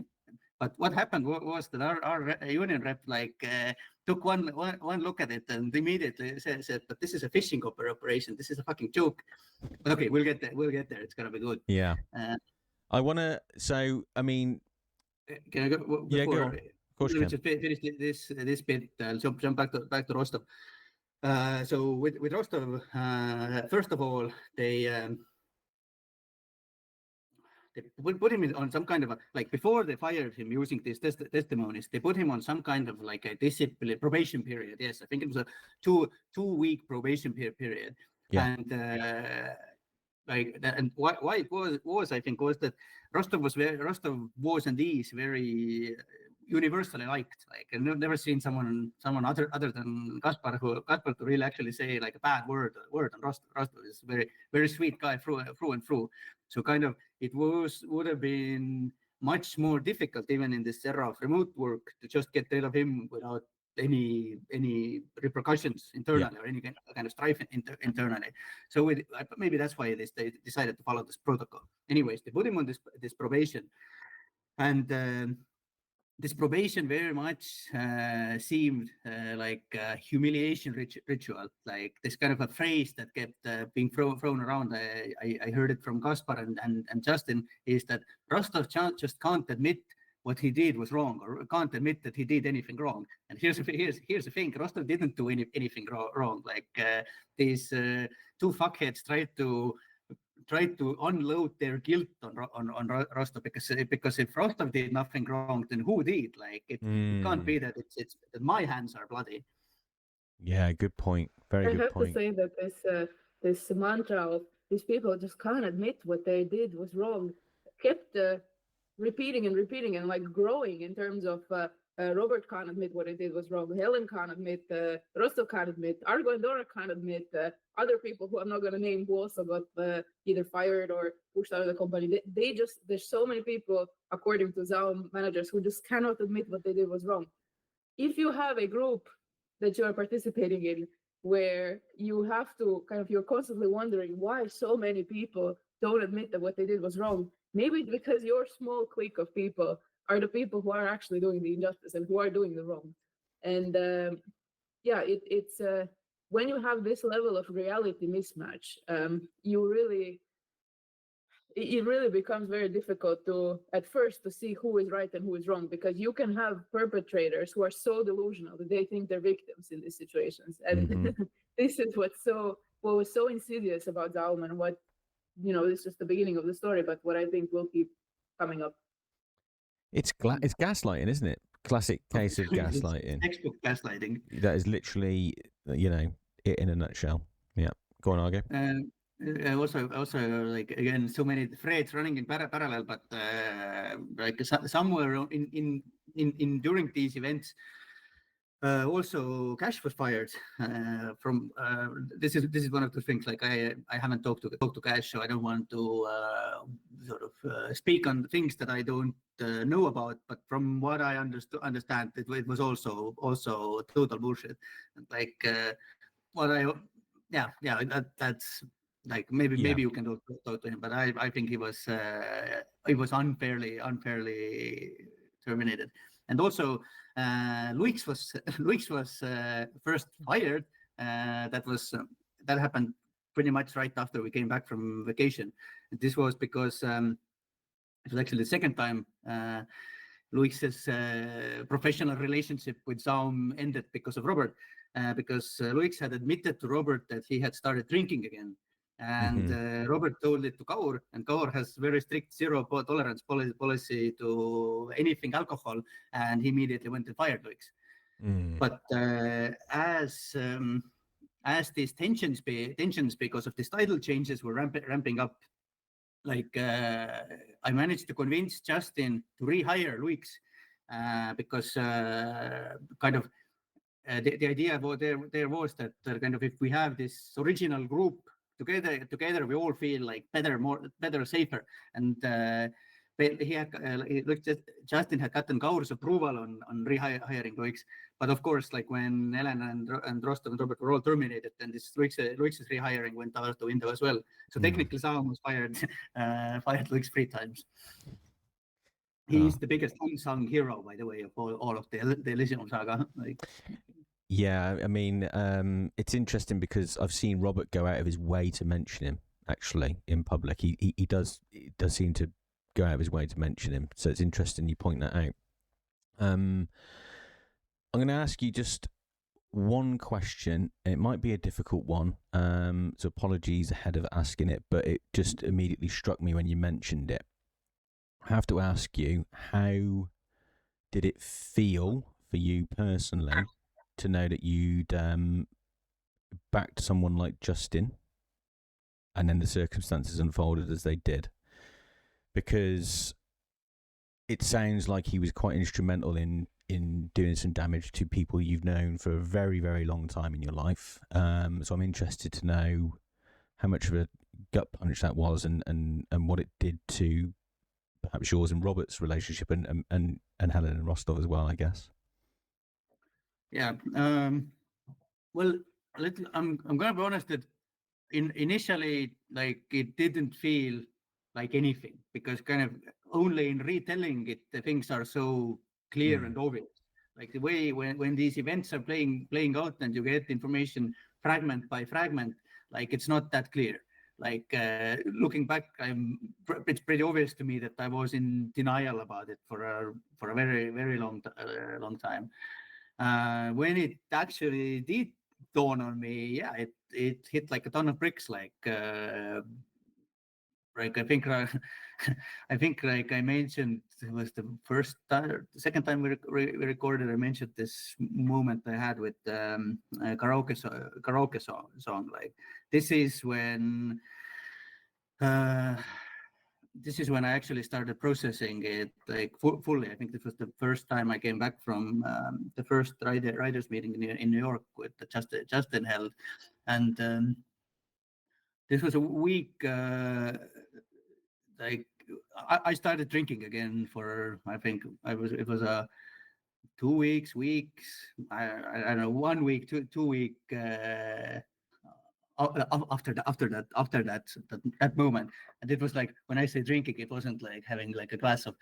Speaker 2: But what happened was that our union rep took one look at it and immediately said, "But this is a fishing operation. This is a fucking joke." But okay, we'll get there. It's gonna be good.
Speaker 1: Yeah. I wanna. So I mean,
Speaker 2: can I go?
Speaker 1: Yeah, go on. Of course you can.
Speaker 2: Just finish this bit. Jump back to Rostov. So with Rostov, first of all, they put him on some kind of before they fired him using these testimonies, they put him on some kind of like a discipline probation period. Yes, I think it was a two-week probation period.
Speaker 1: Yeah.
Speaker 2: And why it was I think was that Rostov was and is very universally liked. Like I've never seen someone other than Kaspar to really actually say like a bad word on Rostov. Rostov is very sweet guy through and through. So kind of it would have been much more difficult even in this era of remote work to just get rid of him without any repercussions internally or any kind of strife internally. So maybe that's why they decided to follow this protocol. Anyways, they put him on this probation, and this probation very much seemed like a humiliation ritual, like this kind of a phrase that kept being thrown around. I heard it from Kaspar and Justin, is that Rostov just can't admit what he did was wrong, or can't admit that he did anything wrong. And here's the thing: Rostov didn't do anything wrong. Like these two fuckheads tried to unload their guilt on Rostov, because if Rostov did nothing wrong, then who did? Like it can't be that it's that my hands are bloody.
Speaker 1: Yeah, good point. Very good point.
Speaker 3: I have to say that this mantra of these people just can't admit what they did was wrong kept repeating and like growing in terms of Robert can't admit what he did was wrong. Helen can't admit. Rostov can't admit. Argo and Dora can't admit. Other people who I'm not going to name who also got either fired or pushed out of the company. There's so many people, according to ZAUM managers, who just cannot admit what they did was wrong. If you have a group that you are participating in where you have to you're constantly wondering why so many people don't admit that what they did was wrong, maybe it's because your small clique of people are the people who are actually doing the injustice and who are doing the wrong. And it's when you have this level of reality mismatch, it really becomes very difficult at first to see who is right and who is wrong, because you can have perpetrators who are so delusional that they think they're victims in these situations. And this is what was so insidious about ZAUM, and what, this is just the beginning of the story, but what I think will keep coming up.
Speaker 1: It's gaslighting, isn't it? Classic case of gaslighting.
Speaker 2: Textbook gaslighting.
Speaker 1: That is literally, it in a nutshell. Yeah. Go on, Argo.
Speaker 2: Also like again, so many threads running in parallel, but like somewhere in during these events, also cash was fired from. This is one of the things. Like I haven't talked to cash, so I don't want to sort of speak on things that I don't know about. But from what I understand, it was also total bullshit. Like what I yeah that's like maybe
Speaker 1: Yeah.
Speaker 2: you can talk to him, but I think he was unfairly terminated. And also Luix was Luix was first fired. That happened pretty much right after we came back from vacation. This was because it was actually the second time Luix's professional relationship with ZAUM ended because of Robert, because Luix had admitted to Robert that he had started drinking again. And Robert told it to Kaur, and Kaur has very strict zero tolerance policy to anything alcohol, and he immediately went and fired Luix. But as these tensions because of these title changes were ramping up, like I managed to convince Justin to rehire Luix because kind of the idea there was that kind of if we have this original group together we all feel like better, safer. And Justin had gotten Kaur's approval on rehiring Luix, but of course, like when Ellen and Rostov and Robert were all terminated, then this Luix's rehiring went out the window as well. So technically, ZAUM was fired Luix 3 times. He's the biggest unsung hero, by the way, of all of the Elysium saga. Like,
Speaker 1: yeah, I mean, it's interesting because I've seen Robert go out of his way to mention him actually in public. He does seem to go out of his way to mention him. So it's interesting you point that out. I'm going to ask you just one question. It might be a difficult one, so apologies ahead of asking it, but it just immediately struck me when you mentioned it. I have to ask you, how did it feel for you personally to know that you'd backed someone like Justin and then the circumstances unfolded as they did? Because it sounds like he was quite instrumental in doing some damage to people you've known for a very, very long time in your life. So I'm interested to know how much of a gut punch that was and what it did to perhaps yours and Robert's relationship and Helen and Rostov as well, I guess.
Speaker 2: Yeah. Well, I'm gonna be honest that initially, like, it didn't feel like anything, because kind of only in retelling it, the things are so clear and obvious. Like the way when these events are playing out and you get information fragment by fragment, like it's not that clear. Like looking back, it's pretty obvious to me that I was in denial about it for a very, very long time. When it actually did dawn on me, yeah, it hit like a ton of bricks. Like I think I think like I mentioned, it was the second time we recorded. I mentioned this moment I had with karaoke song. Like this is when I actually started processing it like fully. I think this was the first time I came back from the first writers meeting in New York with Justin held, and this was a week. Like I started drinking again for, I think it was a 2 weeks. I don't know, 1 week, 2 week. After that moment, and it was like, when I say drinking, it wasn't like having like a glass of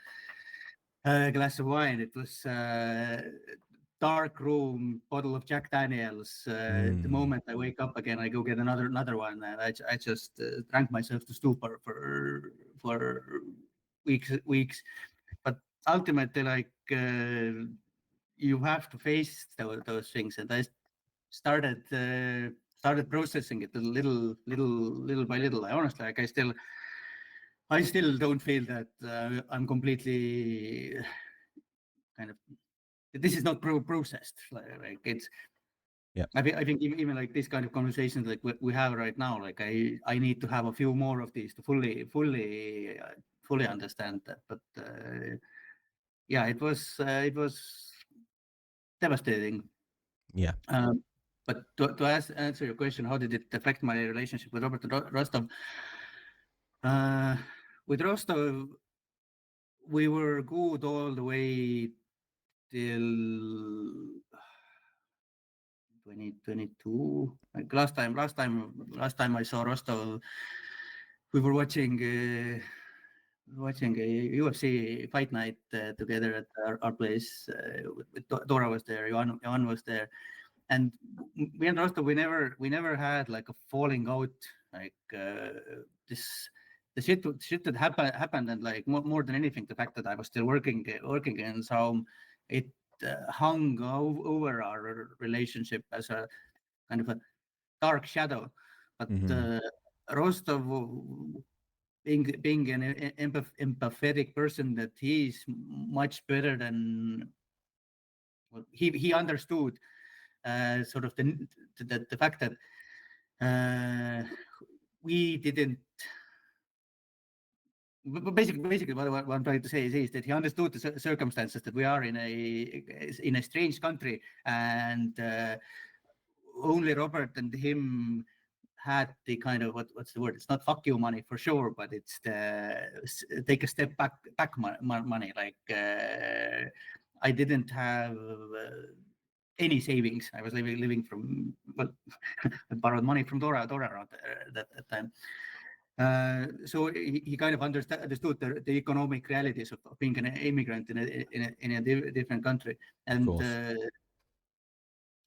Speaker 2: wine. It was dark room, bottle of Jack Daniels. The moment I wake up again, I go get another one, and I just drank myself to stupor for weeks. But ultimately, like you have to face those things, and I started processing it little by little. I honestly, like, I still don't feel that I'm completely kind of, this is not processed. Like I think even like this kind of conversations like we have right now, like I need to have a few more of these to fully understand that. But yeah, it was devastating.
Speaker 1: Yeah.
Speaker 2: But to answer your question, how did it affect my relationship with Robert and Rostov? With Rostov, we were good all the way till 2022. Like last time I saw Rostov, we were watching a UFC fight night together at our place. With Dora was there, Johan was there, and me and Rostov, we never had like a falling out. Like this, the shit that happened, and like more than anything, the fact that I was still working in ZAUM, it hung over our relationship as a kind of a dark shadow. But Rostov, being an empathetic person that he's much better than, well, he understood sort of the fact that we didn't. Basically, what I'm trying to say is that he understood the circumstances that we are in a strange country, and only Robert and him had the kind of what's the word? It's not fuck you money for sure, but it's the take a step back money. Like I didn't have any savings. I was living from, well, I borrowed money from Dora around that time. So he kind of understood the economic realities of being an immigrant in a different country, and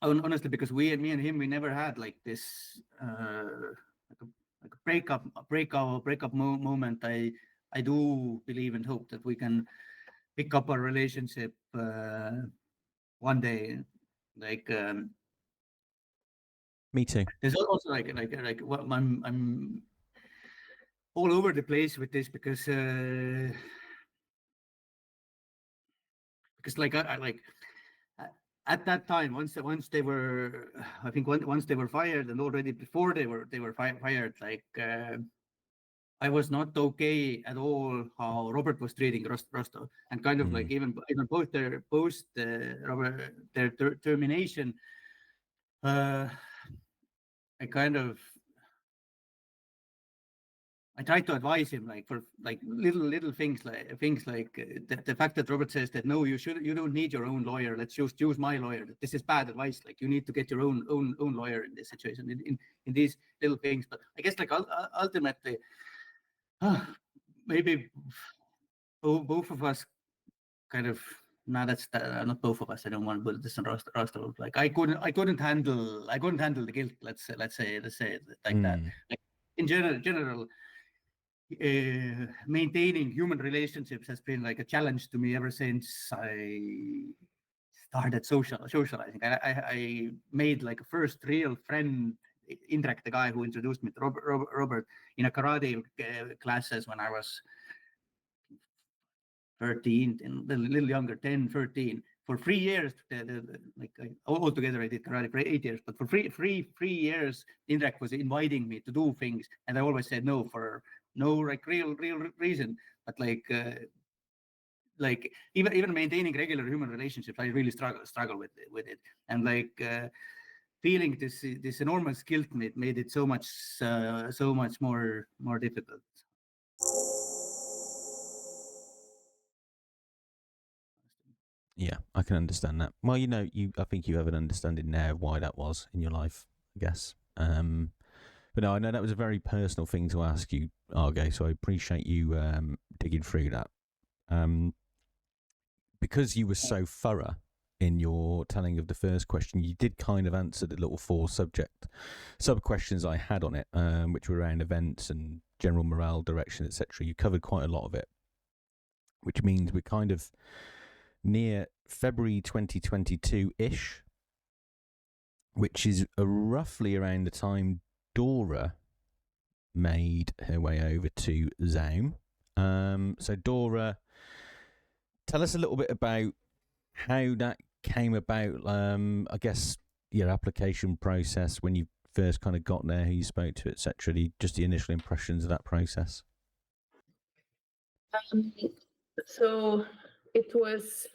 Speaker 2: honestly, because me and him, we never had like this like a breakup moment. I do believe and hope that we can pick up our relationship one day. Like
Speaker 1: me too.
Speaker 2: There's also like what I'm all over the place with this because like I like at that time once they were, I think once they were fired, and already before they were fired, like I was not okay at all how Robert was treating Rostov, and kind of like even post their termination, I tried to advise him like for like little things like the fact that Robert says that no, you don't need your own lawyer. Let's just use my lawyer. This is bad advice. Like you need to get your own lawyer in this situation, in these little things. But I guess like ultimately, maybe both of us kind of. No, that's not both of us. I don't want to put this on Rostov. Like I couldn't handle the guilt. Let's say it like that. Like in general. Maintaining human relationships has been like a challenge to me ever since I started socializing. I made like a first real friend, Indrek, the guy who introduced me to Robert in a karate classes when I was 13, and a little younger, 10, 13. For 3 years, like altogether, I did karate for 8 years. But for three years, Indrek was inviting me to do things, and I always said no for no like real reason. But like even maintaining regular human relationships, I really struggle with it, and like feeling this enormous guilt made it so much more difficult.
Speaker 1: Yeah, I can understand that. Well, I think you have an understanding now of why that was in your life, I guess. But no, I know that was a very personal thing to ask you, Arge, so I appreciate you digging through that. Because you were so thorough in your telling of the first question, you did kind of answer the little 4 sub-questions I had on it, which were around events and general morale, direction, etc. You covered quite a lot of it, which means we're kind of near February 2022-ish, which is roughly around the time Dora made her way over to ZAUM. So Dora, tell us a little bit about how that came about. I guess your application process when you first kind of got there, who you spoke to, etc.? Just the initial impressions of that process.
Speaker 3: So it was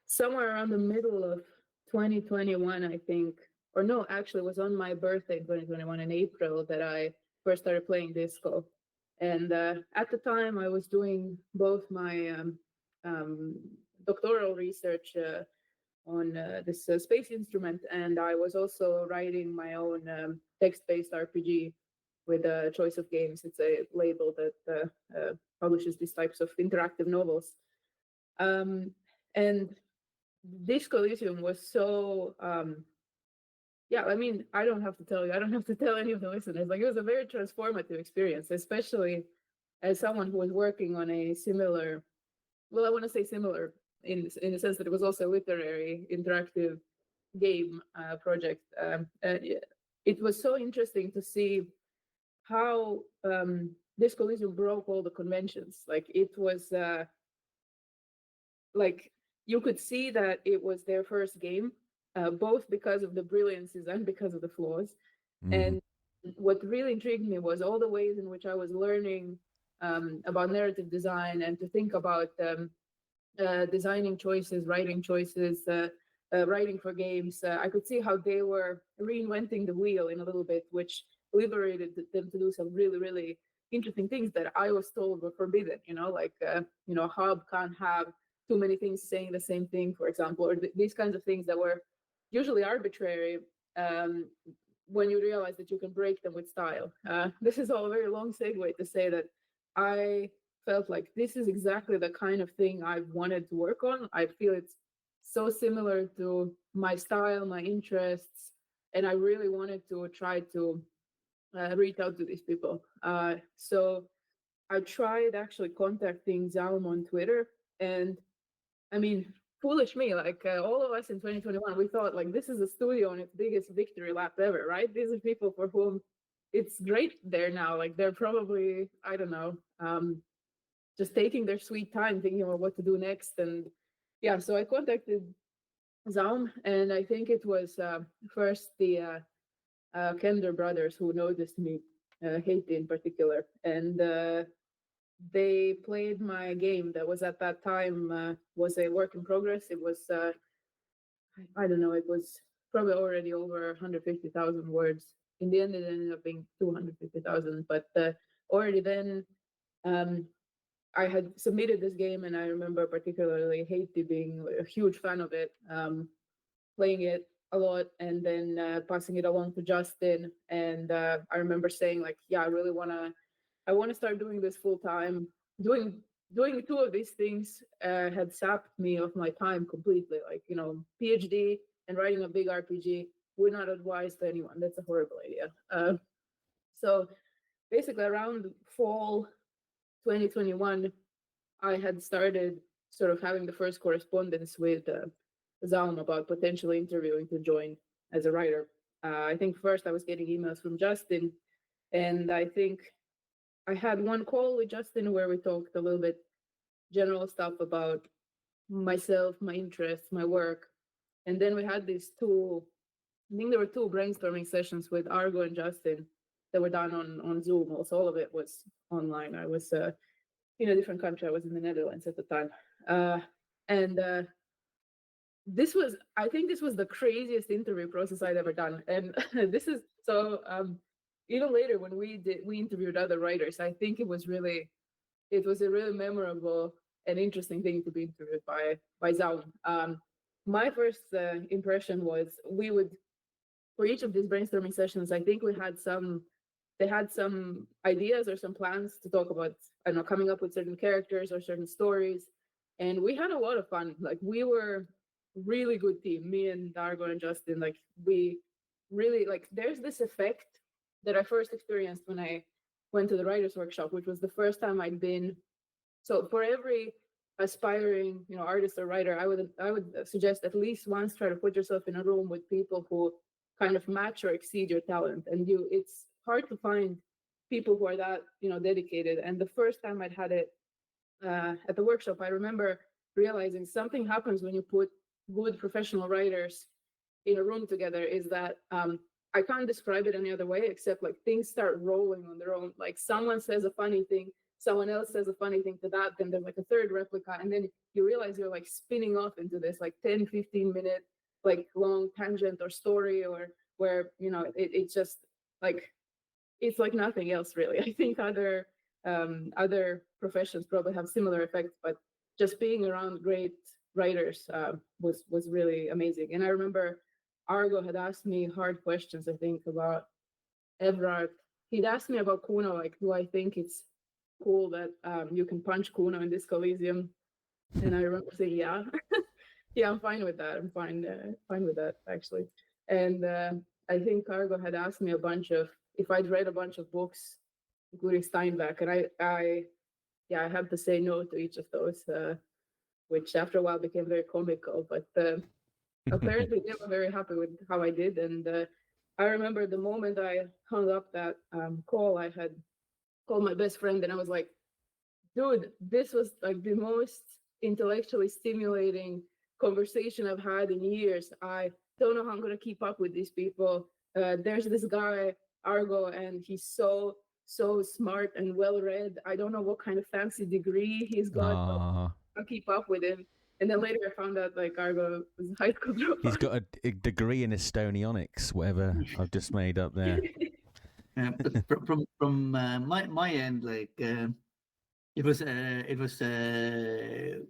Speaker 3: somewhere around the middle of 2021, I think, or no, actually, it was on my birthday in 2021 in April that I first started playing disco. And at the time, I was doing both my doctoral research on this space instrument, and I was also writing my own text-based RPG with a choice of games. It's a label that publishes these types of interactive novels. And Disco Elysium was so yeah, I mean, I don't have to tell you, I don't have to tell any of the listeners, like it was a very transformative experience, especially as someone who was working on a similar, well, I want to say similar in the sense that it was also a literary interactive game project. It was so interesting to see how Disco Elysium broke all the conventions. Like it was like you could see that it was their first game, both because of the brilliances and because of the flaws.
Speaker 1: Mm-hmm.
Speaker 3: And what really intrigued me was all the ways in which I was learning about narrative design and to think about designing choices, writing choices, writing for games. I could see how they were reinventing the wheel in a little bit, which liberated them to do some really, really interesting things that I was told were forbidden. Like hub can't have too many things saying the same thing, for example, or these kinds of things that were usually arbitrary. When you realize that you can break them with style. This is all a very long segue to say that I felt like this is exactly the kind of thing I wanted to work on. I feel it's so similar to my style, my interests, and I really wanted to try to reach out to these people. So I tried actually contacting ZAUM on Twitter, and I mean, foolish me, like all of us in 2021, we thought like this is a studio on its biggest victory lap ever, right? These are people for whom it's great there now. Like they're probably, I don't know, just taking their sweet time thinking about what to do next. And yeah, so I contacted ZAUM, and I think it was first the Kender brothers who noticed me, Haiti in particular. And they played my game that was at that time was a work in progress. It was I don't know, it was probably already over 150,000 words. In the end, it ended up being 250,000, but already then I had submitted this game, and I remember particularly Haiti being a huge fan of it, playing it a lot, and then passing it along to Justin. And I remember saying like, yeah, I want to start doing this full time. Doing two of these things had sapped me of my time completely. Like, PhD and writing a big RPG would not advise to anyone. That's a horrible idea. So basically around fall 2021, I had started sort of having the first correspondence with ZAUM about potentially interviewing to join as a writer. I think first I was getting emails from Justin, and I think I had one call with Justin where we talked a little bit general stuff about myself, my interests, my work. And then we had these I think there were two brainstorming sessions with Argo and Justin that were done on Zoom. Also, all of it was online. I was in a different country. I was in the Netherlands at the time. And I think this was the craziest interview process I'd ever done. And this is so, even later when we interviewed other writers, I think it was a really memorable and interesting thing to be interviewed by ZAUM. My first impression was for each of these brainstorming sessions, I think they had some ideas or some plans to talk about, I don't know, coming up with certain characters or certain stories. And we had a lot of fun. Like we were really good team, me and Dargo and Justin. Like we really, like there's this effect that I first experienced when I went to the writers workshop, which was the first time I'd been. So for every aspiring, artist or writer, I would suggest at least once try to put yourself in a room with people who kind of match or exceed your talent. And it's hard to find people who are that, dedicated. And the first time I'd had it at the workshop, I remember realizing something happens when you put good professional writers in a room together is that I can't describe it any other way except like things start rolling on their own. Like someone says a funny thing, someone else says a funny thing to that, then there's like a third replica, and then you realize you're like spinning off into this like 10-15 minute like long tangent or story, or where it's just like it's like nothing else really. I think other professions probably have similar effects, but just being around great writers was really amazing. And I remember Argo had asked me hard questions, I think, about Evrard. He'd asked me about Kuno, like, do I think it's cool that you can punch Kuno in this Coliseum? And I remember saying, yeah, yeah, I'm fine with that. I'm fine with that, actually. And I think Argo had asked me if I'd read a bunch of books, including Steinbeck, and I had to say no to each of those, which after a while became very comical. But apparently they were very happy with how I did. And I remember the moment I hung up that call, I had called my best friend, and I was like, dude, this was like the most intellectually stimulating conversation I've had in years. I don't know how I'm going to keep up with these people. There's this guy, Argo, and he's so smart and well-read. I don't know what kind of fancy degree he's got, but I'll keep up with him. And then later I found out like Argo was a high school dropout.
Speaker 1: He's got a degree in Estonionics, whatever I've just made up there.
Speaker 2: But from my end, like it was the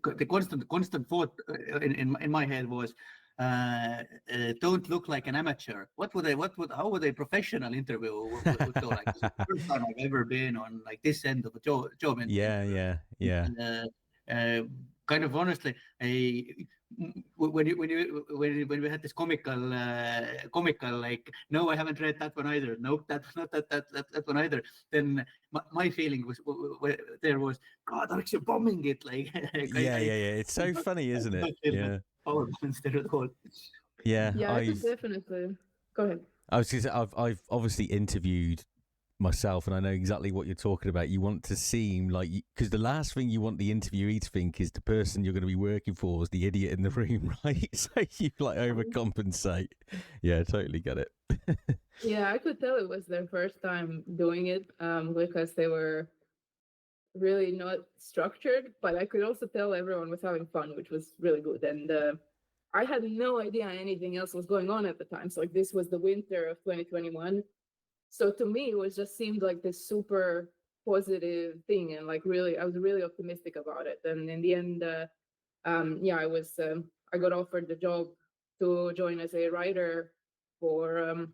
Speaker 2: constant thought in my head was don't look like an amateur. How would a professional interview would go like? This is the first time I've ever been on like this end of a job.
Speaker 1: Yeah.
Speaker 2: Kind of honestly, when we had this comical like, no, I haven't read that one either. Nope, that's not that one either. Then my feeling was God, aren't you bombing it? Like
Speaker 1: yeah. It's so funny, isn't it? Yeah.
Speaker 2: Power balance there at all.
Speaker 1: Yeah.
Speaker 3: I could definitely go ahead.
Speaker 1: I was going to say, I've obviously interviewed myself, and I know exactly what you're talking about. You want to seem like, because the last thing you want the interviewee to think is the person you're going to be working for is the idiot in the room, right? So you like overcompensate. Yeah, totally get it.
Speaker 3: Yeah, I could tell it was their first time doing it, because they were really not structured, but I could also tell everyone was having fun, which was really good. And I had no idea anything else was going on at the time. So like this was the winter of 2021. So to me, it just seemed like this super positive thing, and like really, I was really optimistic about it. And in the end, I got offered the job to join as a writer for, and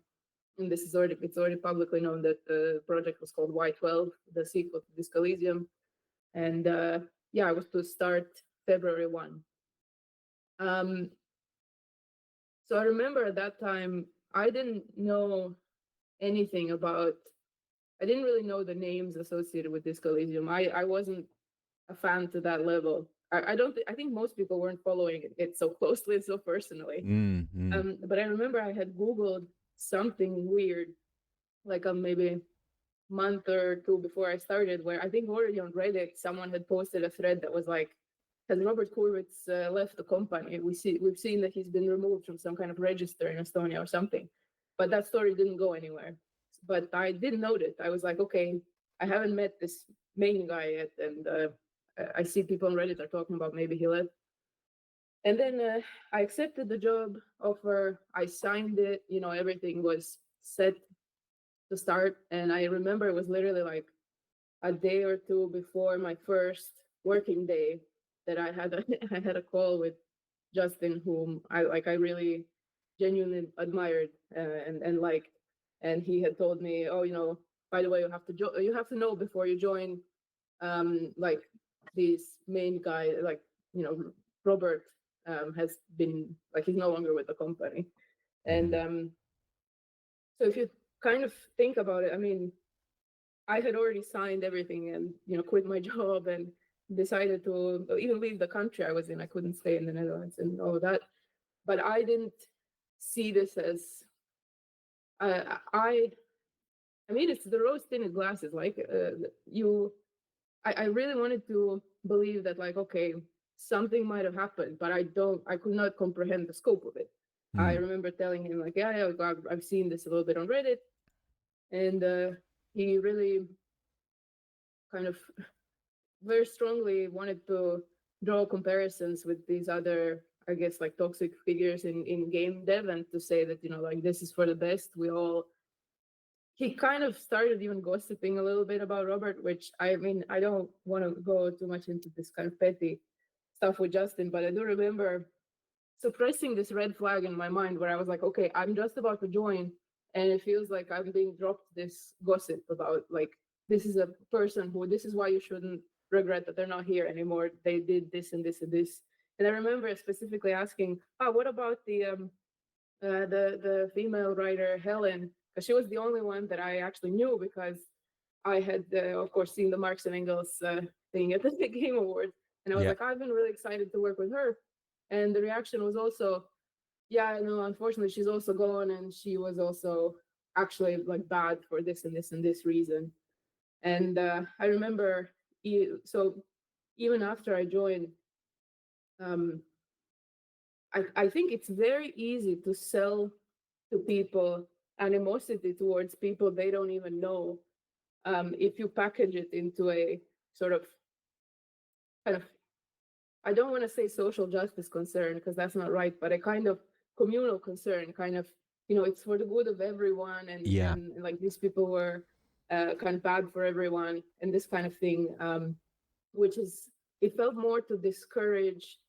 Speaker 3: it's already publicly known that the project was called Y12, the sequel to this Coliseum. And I was to start February 1. So I remember at that time, I didn't know anything about, I didn't really know the names associated with this Coliseum. I wasn't a fan to that level. I think most people weren't following it so closely and so personally. But I remember I had Googled something weird, like maybe month or two before I started, where I think already on Reddit, someone had posted a thread that was like, has Robert Kurvotz left the company? We've seen that he's been removed from some kind of register in Estonia or something. But that story didn't go anywhere. But I did note it. I was like, okay, I haven't met this main guy yet. And I see people on Reddit are talking about maybe he left. And then I accepted the job offer. I signed it. Everything was set to start. And I remember it was literally like a day or two before my first working day that I had a call with Justin, whom I really genuinely admired and liked. And he had told me, oh, by the way, you have to know before you join, like this main guy, like, Robert has been, like, he's no longer with the company. And so if you kind of think about it, I mean, I had already signed everything and, quit my job and decided to even leave the country I was in. I couldn't stay in the Netherlands and all of that. But I didn't see this as, I mean, it's the rose tinted glasses. Like I really wanted to believe that, like, okay, something might have happened, but I could not comprehend the scope of it. I remember telling him like, yeah, I've seen this a little bit on Reddit, and he really kind of very strongly wanted to draw comparisons with these other, I guess, like toxic figures in game dev, and to say that, like, this is for the best. He kind of started even gossiping a little bit about Robert, which, I mean, I don't want to go too much into this kind of petty stuff with Justin, but I do remember suppressing this red flag in my mind where I was like, okay, I'm just about to join, and it feels like I'm being dropped this gossip about, like, this is a person who, this is why you shouldn't regret that they're not here anymore. They did this and this and this. And I remember specifically asking, what about the female writer Helen? Because she was the only one that I actually knew, because I had, of course, seen the Marx and Engels thing at the Game Awards, and I was like, I've been really excited to work with her. And the reaction was also, yeah, no, unfortunately, she's also gone, and she was also actually like bad for this and this and this reason. And I remember, so even after I joined, I think it's very easy to sell to people animosity towards people they don't even know, if you package it into a sort of kind of, I don't want to say social justice concern, because that's not right, but a kind of communal concern, kind of, it's for the good of everyone, and like these people were kind of bad for everyone, and this kind of thing, which is, it felt more to discourage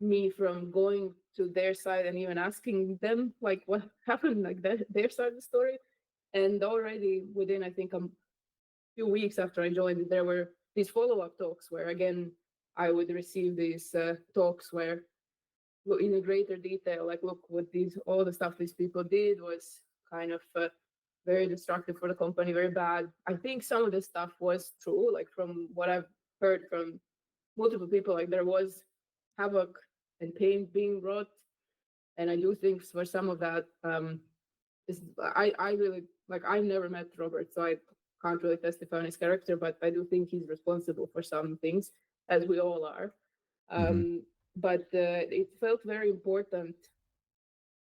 Speaker 3: me from going to their side and even asking them like what happened, like their side of the story. And already within, I think, a few weeks after I joined, there were these follow-up talks where, again, I would receive these talks where, in a greater detail, like, look, what all the stuff these people did was kind of very destructive for the company, very bad. I think some of this stuff was true, like from what I've heard from multiple people, like there was havoc and pain being wrought. And I do think for some of that, I really, like, I've never met Robert, so I can't really testify on his character, but I do think he's responsible for some things, as we all are. But it felt very important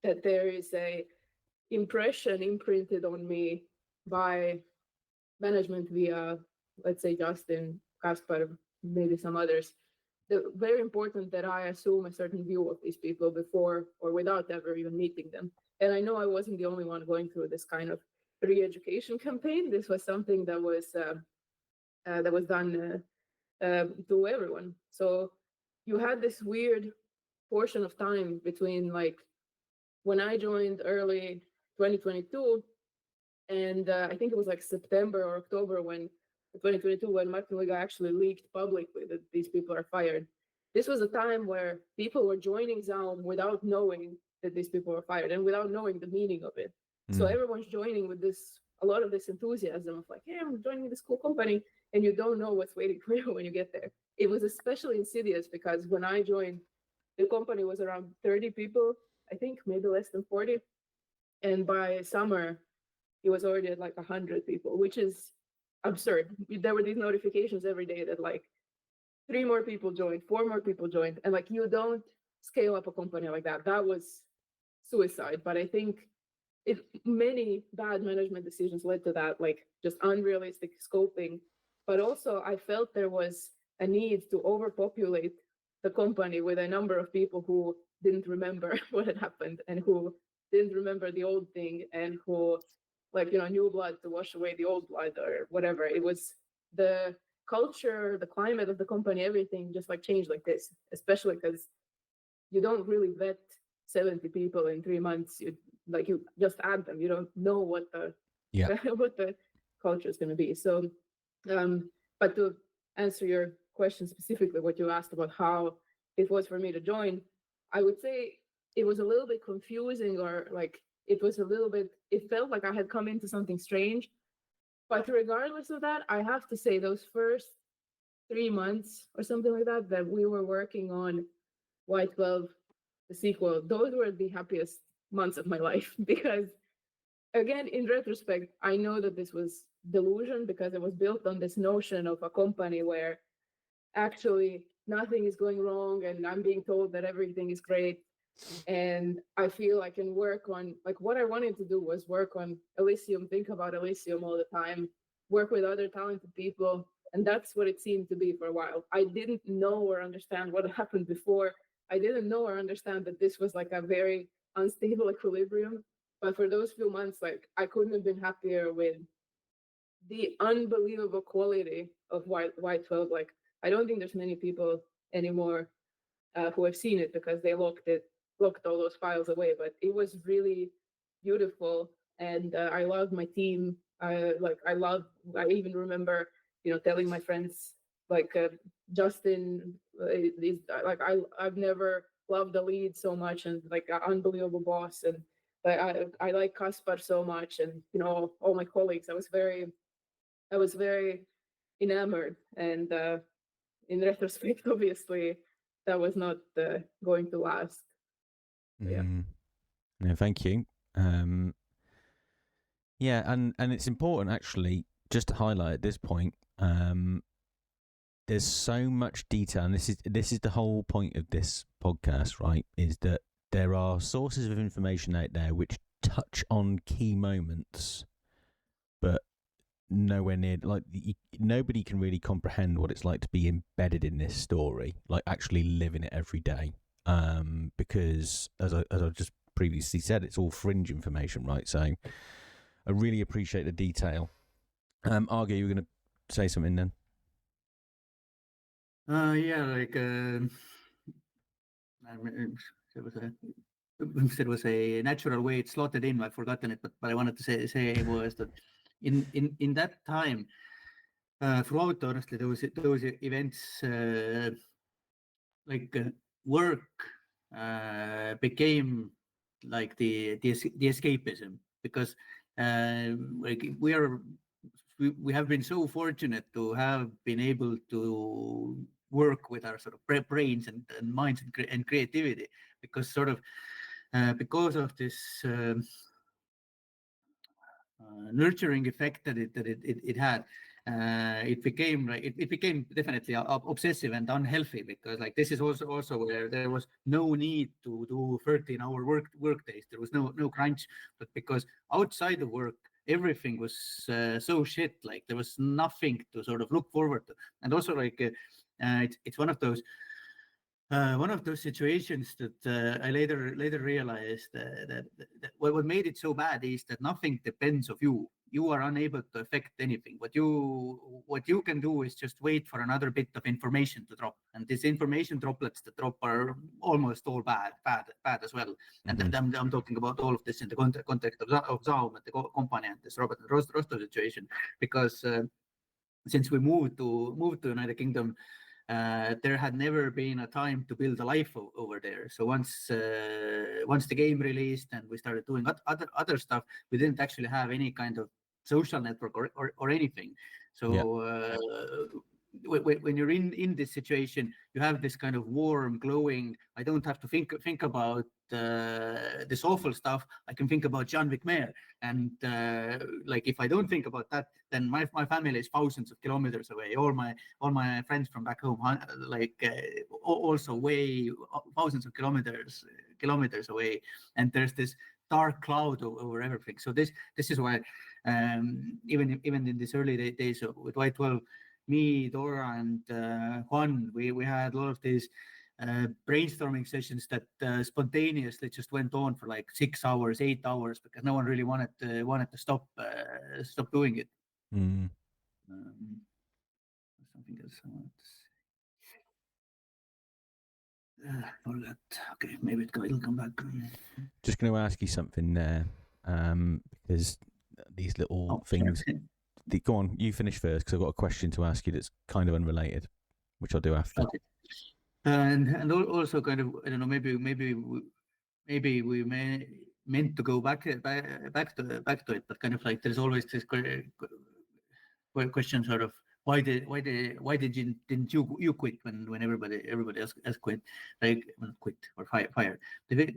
Speaker 3: that there is a impression imprinted on me by management via, let's say, Justin, Kaspar, maybe some others. Very important that I assume a certain view of these people before or without ever even meeting them. And I know I wasn't the only one going through this kind of re-education campaign. This was something that was done to everyone. So you had this weird portion of time between, like, when I joined early 2022, and I think it was like September or October when 2022, when Martin Liga actually leaked publicly that these people are fired. This was a time where people were joining ZAUM without knowing that these people were fired and without knowing the meaning of it. So everyone's joining with a lot of this enthusiasm of like, hey, I'm joining this cool company, and you don't know what's waiting for you when you get there. It was especially insidious because when I joined, the company was around 30 people, I think, maybe less than 40. And by summer, it was already at like 100 people, which is absurd. There were these notifications every day that like 3 more people joined, 4 more people joined, and like you don't scale up a company like that. That was suicide. But I think many bad management decisions led to that, like just unrealistic scoping. But also I felt there was a need to overpopulate the company with a number of people who didn't remember what had happened and who didn't remember the old thing and who, like, new blood to wash away the old blood or whatever. It was the culture, the climate of the company, everything just like changed like this, especially because you don't really vet 70 people in 3 months. You just add them. You don't know what the what the culture is going to be. So, but to answer your question specifically, what you asked about how it was for me to join, I would say it was a little bit confusing, or like it felt like I had come into something strange. But regardless of that, I have to say those first 3 months or something like that we were working on White 12, the sequel, those were the happiest months of my life. Because again, in retrospect, I know that this was delusion because it was built on this notion of a company where actually nothing is going wrong and I'm being told that everything is great. And I feel I can work on, like, what I wanted to do was work on Elysium, think about Elysium all the time, work with other talented people. And that's what it seemed to be for a while. I didn't know or understand what happened before. I didn't know or understand that this was like a very unstable equilibrium. But for those few months, like, I couldn't have been happier with the unbelievable quality of White 12. Like, I don't think there's many people anymore who have seen it because they locked all those files away. But it was really beautiful, and I loved my team. I even remember, telling my friends like Justin is like I've never loved the lead so much, and like an unbelievable boss, and I like Kaspar so much, and all my colleagues. I was very enamored, and in retrospect, obviously, that was not going to last. Yeah.
Speaker 1: No, thank you. Yeah, and it's important actually just to highlight at this point. There's so much detail, and this is the whole point of this podcast, right? Is that there are sources of information out there which touch on key moments, but nowhere near, like, nobody can really comprehend what it's like to be embedded in this story, like actually living it every day. Because as I just previously said, it's all fringe information, right? So I really appreciate the detail. Argo, you were going to say something then?
Speaker 2: Yeah, like there was a natural way it slotted in. I've forgotten it, but I wanted to say was that in that time, throughout honestly those events, like work became like the escapism, because like we have been so fortunate to have been able to work with our sort of brains and minds and creativity, because sort of because of this nurturing effect that it had. It became like it became definitely obsessive and unhealthy, because like this is also where there was no need to do 13-hour work days. There was no crunch, but because outside of work everything was so shit, like there was nothing to sort of look forward to. And also like it's one of those situations that I later realized that what made it so bad is that nothing depends of you. You are unable to affect anything. What you can do is just wait for another bit of information to drop, and these information droplets that drop are almost all bad as well. And I'm talking about all of this in the context of ZAUM and the company and this Robert and Rostov situation, because since we moved to United Kingdom, there had never been a time to build a life over there. So once the game released and we started doing other stuff, we didn't actually have any kind of social network or anything. So when you're in this situation, you have this kind of warm, glowing, I don't have to think about this awful stuff. I can think about Jean-Luc Maire. And like if I don't think about that, then my family is thousands of kilometers away. All my friends from back home, like also way thousands of kilometers away. And there's this dark cloud over everything. So this is why even in these early days with White 12, me, Dora, and Juan, we had a lot of these brainstorming sessions that spontaneously just went on for like 6 hours, 8 hours, because no one really wanted to stop doing it. Something else I wanted to say. Forgot. Okay, maybe it'll come back.
Speaker 1: Just going to ask you something there, because these little things. Go on, you finish first, because I've got a question to ask you that's kind of unrelated, which I'll do after.
Speaker 2: Okay. And also kind of, I don't know, maybe we meant to go back to it, but kind of like there's always this question sort of why didn't you quit when everybody else has quit, like quit or fired. The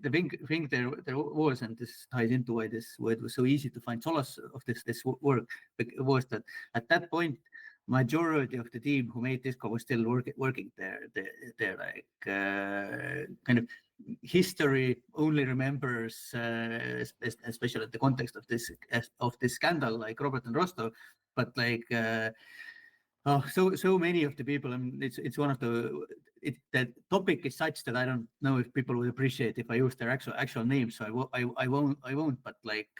Speaker 2: thing there was, and this ties into why it was so easy to find solace of this work, was that at that point majority of the team who made this was still working there, like kind of history only remembers, especially in the context of this scandal, like Robert and Rostov, but like so many of the people. It's one of the topic is such that I don't know if people would appreciate if I use their actual names, so I won't. But like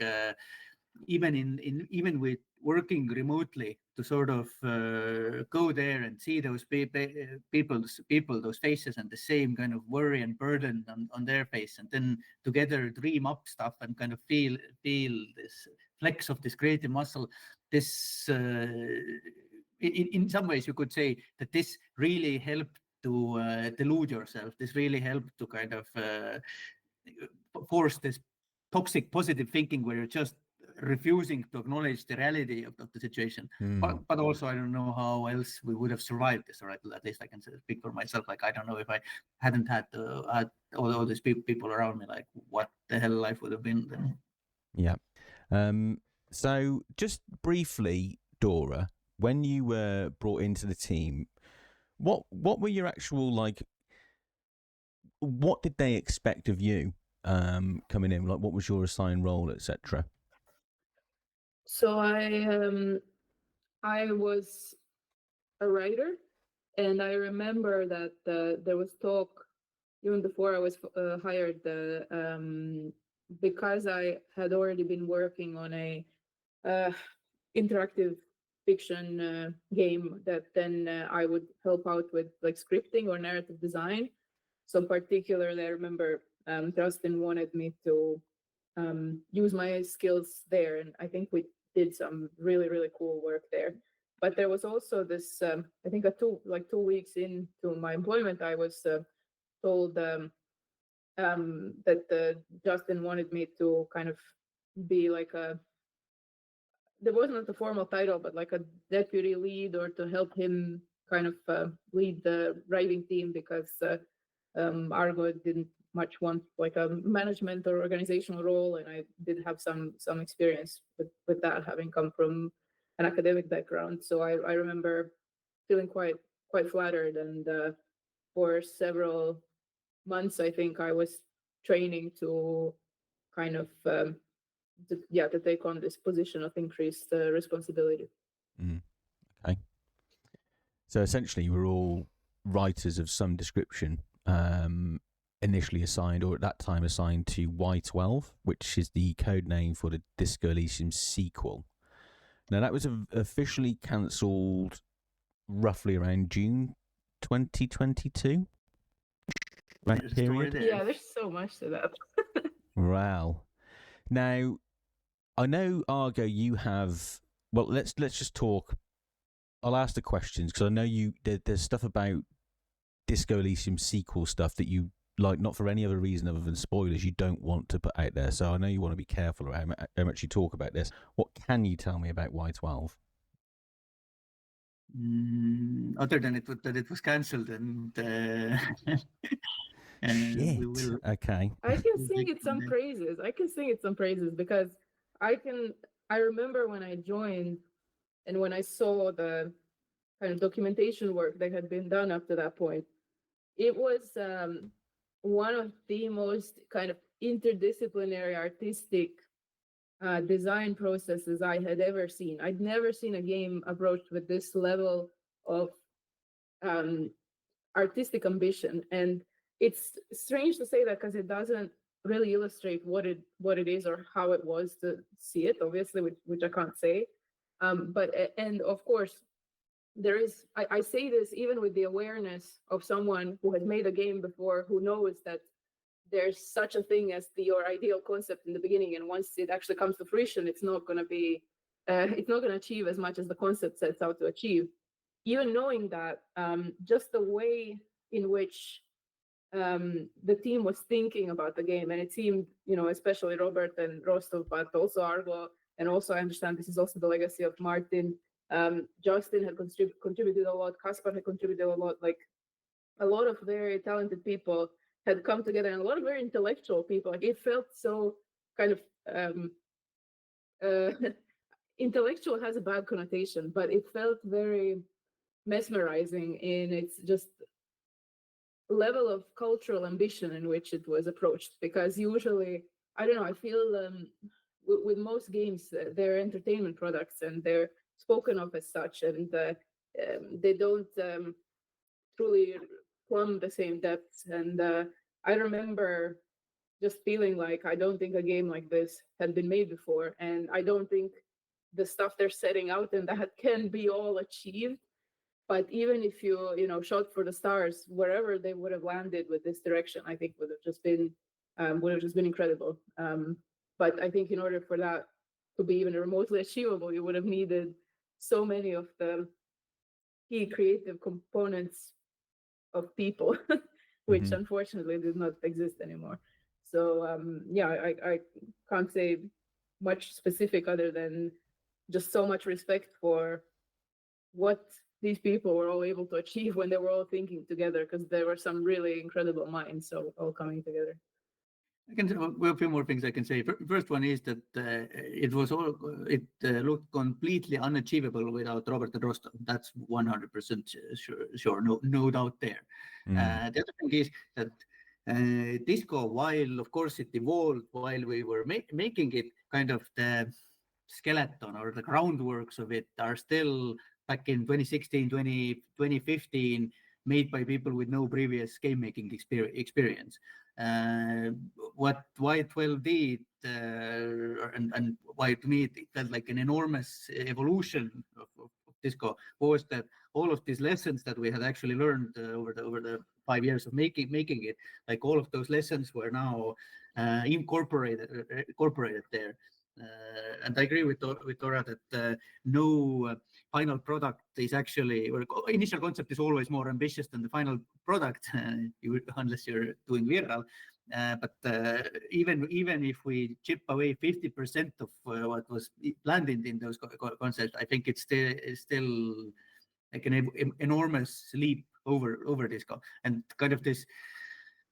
Speaker 2: even with working remotely to sort of go there and see those people, those faces, and the same kind of worry and burden on their face, and then together dream up stuff and kind of feel this flex of this creative muscle. This in some ways you could say that this really helped to delude yourself. This really helped to kind of force this toxic positive thinking where you're just refusing to acknowledge the reality of the situation. But also I don't know how else we would have survived this, or at least I can speak for myself. Like I don't know if I hadn't had all these people around me, like what the hell life would have been then.
Speaker 1: Yeah. So just briefly, Dora, when you were brought into the team, what were your actual, like, what did they expect of you coming in? Like, what was your assigned role, etc.?
Speaker 3: So I was a writer, and I remember that there was talk even before I was hired, because I had already been working on a interactive fiction game, that then I would help out with like scripting or narrative design. So particularly, I remember Justin wanted me to use my skills there, and I think we did some really, really cool work there. But there was also this, I think 2 weeks into my employment, I was told that Justin wanted me to kind of be like there wasn't a formal title, but like a deputy lead, or to help him kind of lead the writing team, because Argo didn't much want like a management or organizational role, and I did have some experience with that, having come from an academic background. So I remember feeling quite flattered, and for several months I think I was training to kind of to take on this position of increased responsibility.
Speaker 1: Okay. So essentially, you were all writers of some description, initially assigned, or at that time assigned, to Y12, which is the code name for the Disco Elysium sequel. Now, that was officially cancelled roughly around June 2022. Right period.
Speaker 3: Yeah, there's so much to that.
Speaker 1: Wow. Now, I know, Argo, you have. Well, let's just talk. I'll ask the questions because I know there's stuff about Disco Elysium sequel stuff that you like, not for any other reason other than spoilers, you don't want to put out there. So I know you want to be careful around how much you talk about this. What can you tell me about Y12?
Speaker 2: Other than that it was cancelled, and
Speaker 1: Shit.
Speaker 2: we will.
Speaker 1: Okay.
Speaker 3: I can sing it some praises because I remember when I joined and when I saw the kind of documentation work that had been done up to that point. It was one of the most kind of interdisciplinary artistic design processes I had ever seen. I'd never seen a game approached with this level of artistic ambition. And it's strange to say that because it doesn't really illustrate what it is or how it was to see it, obviously, which I can't say. And of course, there is, I say this even with the awareness of someone who has made a game before, who knows that there's such a thing as your ideal concept in the beginning, and once it actually comes to fruition, it's not going to achieve as much as the concept sets out to achieve. Even knowing that, just the way in which the team was thinking about the game, and it seemed, especially Robert and Rostov, but also Argo, and also I understand this is also the legacy of Martin. Justin had contributed a lot. Kaspar had contributed a lot. Like a lot of very talented people had come together, and a lot of very intellectual people. Like it felt so kind of intellectual has a bad connotation, but it felt very mesmerizing in its just level of cultural ambition in which it was approached. Because usually, I don't know, I feel with most games, they're entertainment products and they're spoken of as such, and they don't truly plumb the same depths. And I remember just feeling like I don't think a game like this had been made before, and I don't think the stuff they're setting out in that can be all achieved. But even if you know shot for the stars, wherever they would have landed with this direction, I think would have just been incredible. But I think in order for that to be even remotely achievable, you would have needed so many of the key creative components of people, which
Speaker 1: Mhm.
Speaker 3: unfortunately did not exist anymore. So yeah, I can't say much specific other than just so much respect for what these people were all able to achieve when they were all thinking together, because there were some really incredible minds so all coming together.
Speaker 2: I can say well, a few more things I can say. First one is that it looked completely unachievable without Robert and Rostov. That's 100% sure, no doubt there.
Speaker 1: Mm.
Speaker 2: The other thing is that Disco, while of course it evolved while we were making it, kind of the skeleton or the groundworks of it are still back in 2016, 2015, made by people with no previous game making experience. Why 12D and why to me it felt like an enormous evolution of Disco was that all of these lessons that we had actually learned over the 5 years of making it, like all of those lessons were now incorporated there. And I agree with Dora that no final product is actually, or initial concept is always more ambitious than the final product, unless you're doing viral. But even if we chip away 50% of what was planned in those concepts, I think it's still like an enormous leap over Disco, and kind of this.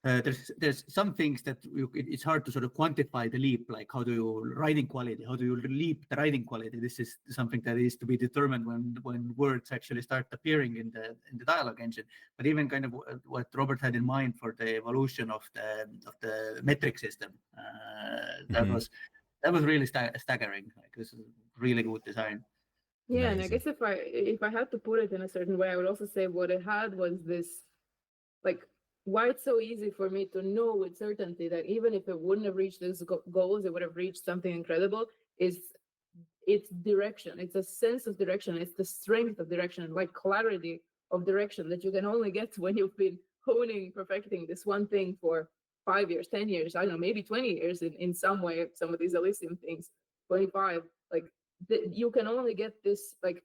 Speaker 2: There's some things that it's hard to sort of quantify the leap, like how do you writing quality, how do you leap the writing quality. This is something that is to be determined when words actually start appearing in the dialogue engine. But even kind of what Robert had in mind for the evolution of the metric system, that was really staggering. Like, this is really good design.
Speaker 3: Yeah,
Speaker 1: Amazing.
Speaker 3: and I guess if I had to put it in a certain way, I would also say what it had was this, like, why it's so easy for me to know with certainty that even if it wouldn't have reached those goals, it would have reached something incredible, is its direction. It's a sense of direction. It's the strength of direction, like clarity of direction that you can only get when you've been honing, perfecting this one thing for 5 years, 10 years, I don't know, maybe 20 years in some way, some of these Elysium things, 25, like you can only get this, like,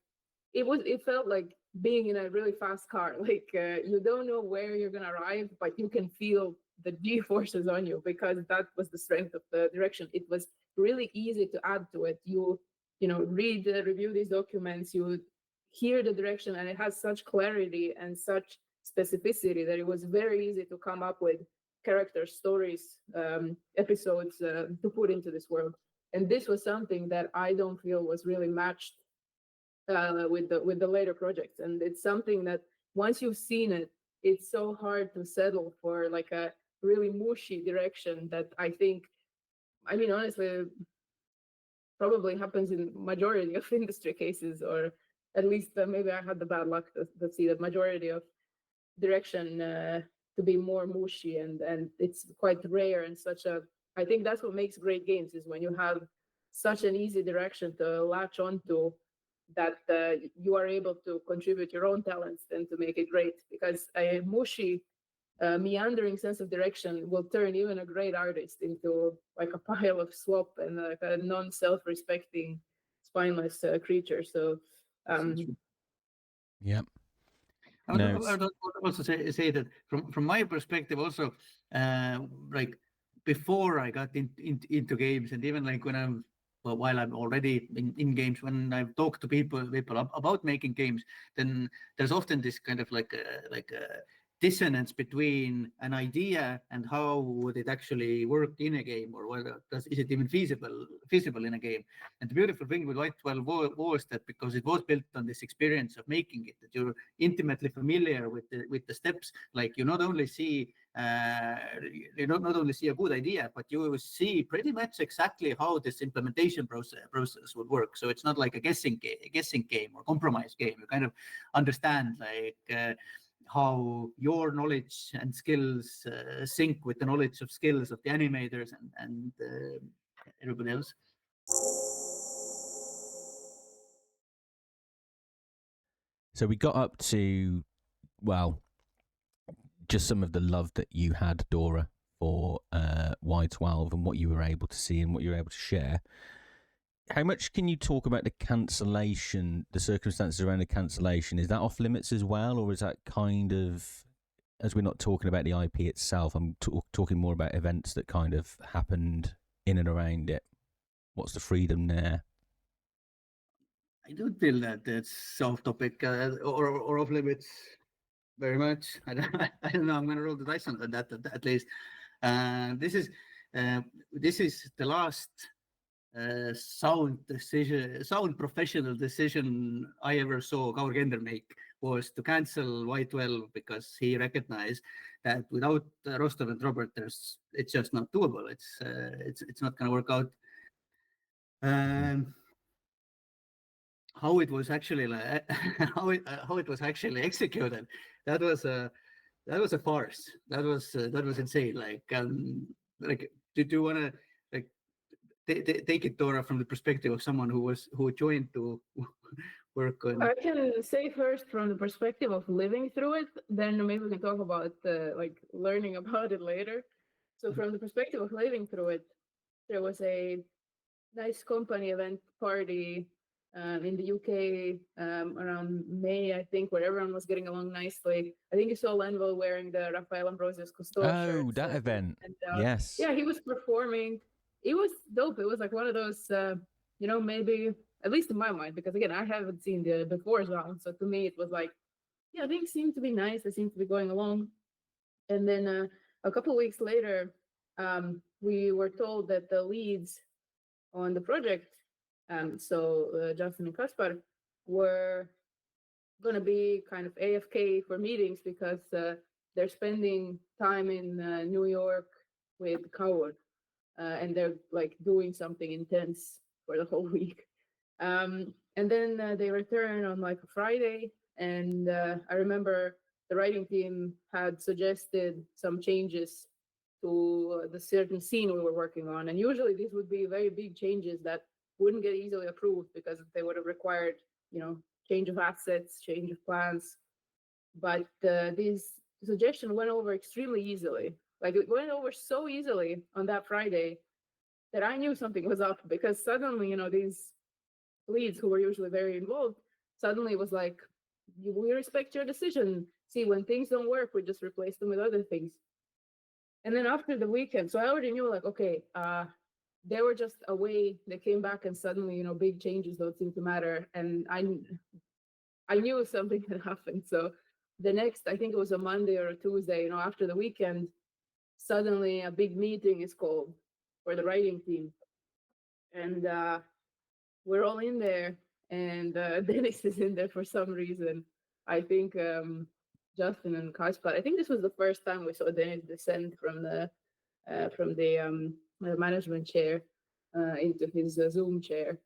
Speaker 3: it felt like being in a really fast car. Like you don't know where you're gonna arrive, but you can feel the G forces on you, because that was the strength of the direction. It was really easy to add to it. You know, read, review these documents, you hear the direction, and it has such clarity and such specificity that it was very easy to come up with characters, stories, episodes to put into this world. And this was something that I don't feel was really matched with the later projects. And it's something that once you've seen it, it's so hard to settle for like a really mushy direction that I think, I mean, honestly, probably happens in majority of industry cases, or at least maybe I had the bad luck to see the majority of direction to be more mushy, and it's quite rare. And such a, I think that's what makes great games, is when you have such an easy direction to latch onto, that you are able to contribute your own talents and to make it great. Because a mushy, meandering sense of direction will turn even a great artist into like a pile of slop and like a non-self-respecting, spineless creature. So,
Speaker 1: Yep.
Speaker 2: I would also say that from my perspective also, like before I got into games, and even like when I'm, well, while I'm already in games, when I've talked to people about making games, then there's often this kind of like dissonance between an idea and how would it actually work in a game, or whether is it even feasible in a game. And the beautiful thing with White 12 was that because it was built on this experience of making it, that you're intimately familiar with the steps. Like you not only see not only see a good idea, but you see pretty much exactly how this implementation process would work. So it's not like a guessing game or compromise game. You kind of understand like how your knowledge and skills sync with the knowledge of skills of the animators and everybody else.
Speaker 1: So we got up to, well, just some of the love that you had, Dora, for Y12 and what you were able to see and what you were able to share. How much can you talk about the cancellation, the circumstances around the cancellation? Is that off limits as well, or is that kind of, as we're not talking about the IP itself, I'm talking more about events that kind of happened in and around it? What's the freedom there?
Speaker 2: I don't feel that it's off topic or off limits very much. I don't know. I'm going to roll the dice on that at least. This is the last sound professional decision I ever saw Kaur Kender make, was to cancel Y12 because he recognized that without Rostov and Robert, it's just not doable. It's not going to work out. How it was actually how it was actually executed, that was a farce. That was insane. Like, did you want to like take it, Dora, from the perspective of someone who joined to work on?
Speaker 3: I can say first from the perspective of living through it, then maybe we can talk about like learning about it later. So from the perspective of living through it, there was a nice company event party in the UK around May, I think, where everyone was getting along nicely. I think you saw Lenville wearing the Rafael Ambrosius Cousteau shirt.
Speaker 1: Oh, that event.
Speaker 3: And,
Speaker 1: yes.
Speaker 3: Yeah, he was performing. It was dope. It was like one of those, maybe, at least in my mind, because again, I haven't seen the before ZAUM. So to me, it was like, yeah, things seem to be nice. They seem to be going along. And then a couple of weeks later, we were told that the leads on the project, Justin and Kaspar, were going to be kind of AFK for meetings because they're spending time in New York with Coward, and they're like doing something intense for the whole week. And then they return on like a Friday, and I remember the writing team had suggested some changes to the certain scene we were working on. And usually these would be very big changes that wouldn't get easily approved because they would have required, change of assets, change of plans. But these suggestions went over extremely easily. Like it went over so easily on that Friday that I knew something was up, because suddenly, these leads who were usually very involved, suddenly it was like, we respect your decision. See, when things don't work, we just replace them with other things. And then after the weekend, so I already knew, like, okay, they were just away. They came back, and suddenly, big changes don't seem to matter. And I knew something had happened. So the next, I think it was a Monday or a Tuesday, after the weekend, suddenly a big meeting is called for the writing team, and we're all in there, and Dennis is in there for some reason. I think Justin and Kaspar. I think this was the first time we saw Dennis descend from the management chair into his Zoom chair.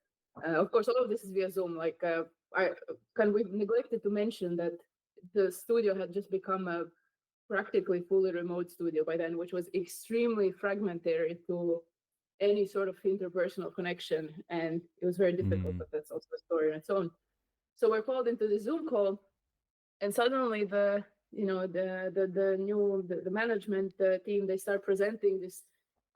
Speaker 3: Of course, all of this is via Zoom. Like, we neglected to mention that the studio had just become a practically fully remote studio by then, which was extremely fragmentary to any sort of interpersonal connection, and it was very difficult. But that's also a story on its own. So we're called into the Zoom call, and suddenly the management team, they start presenting this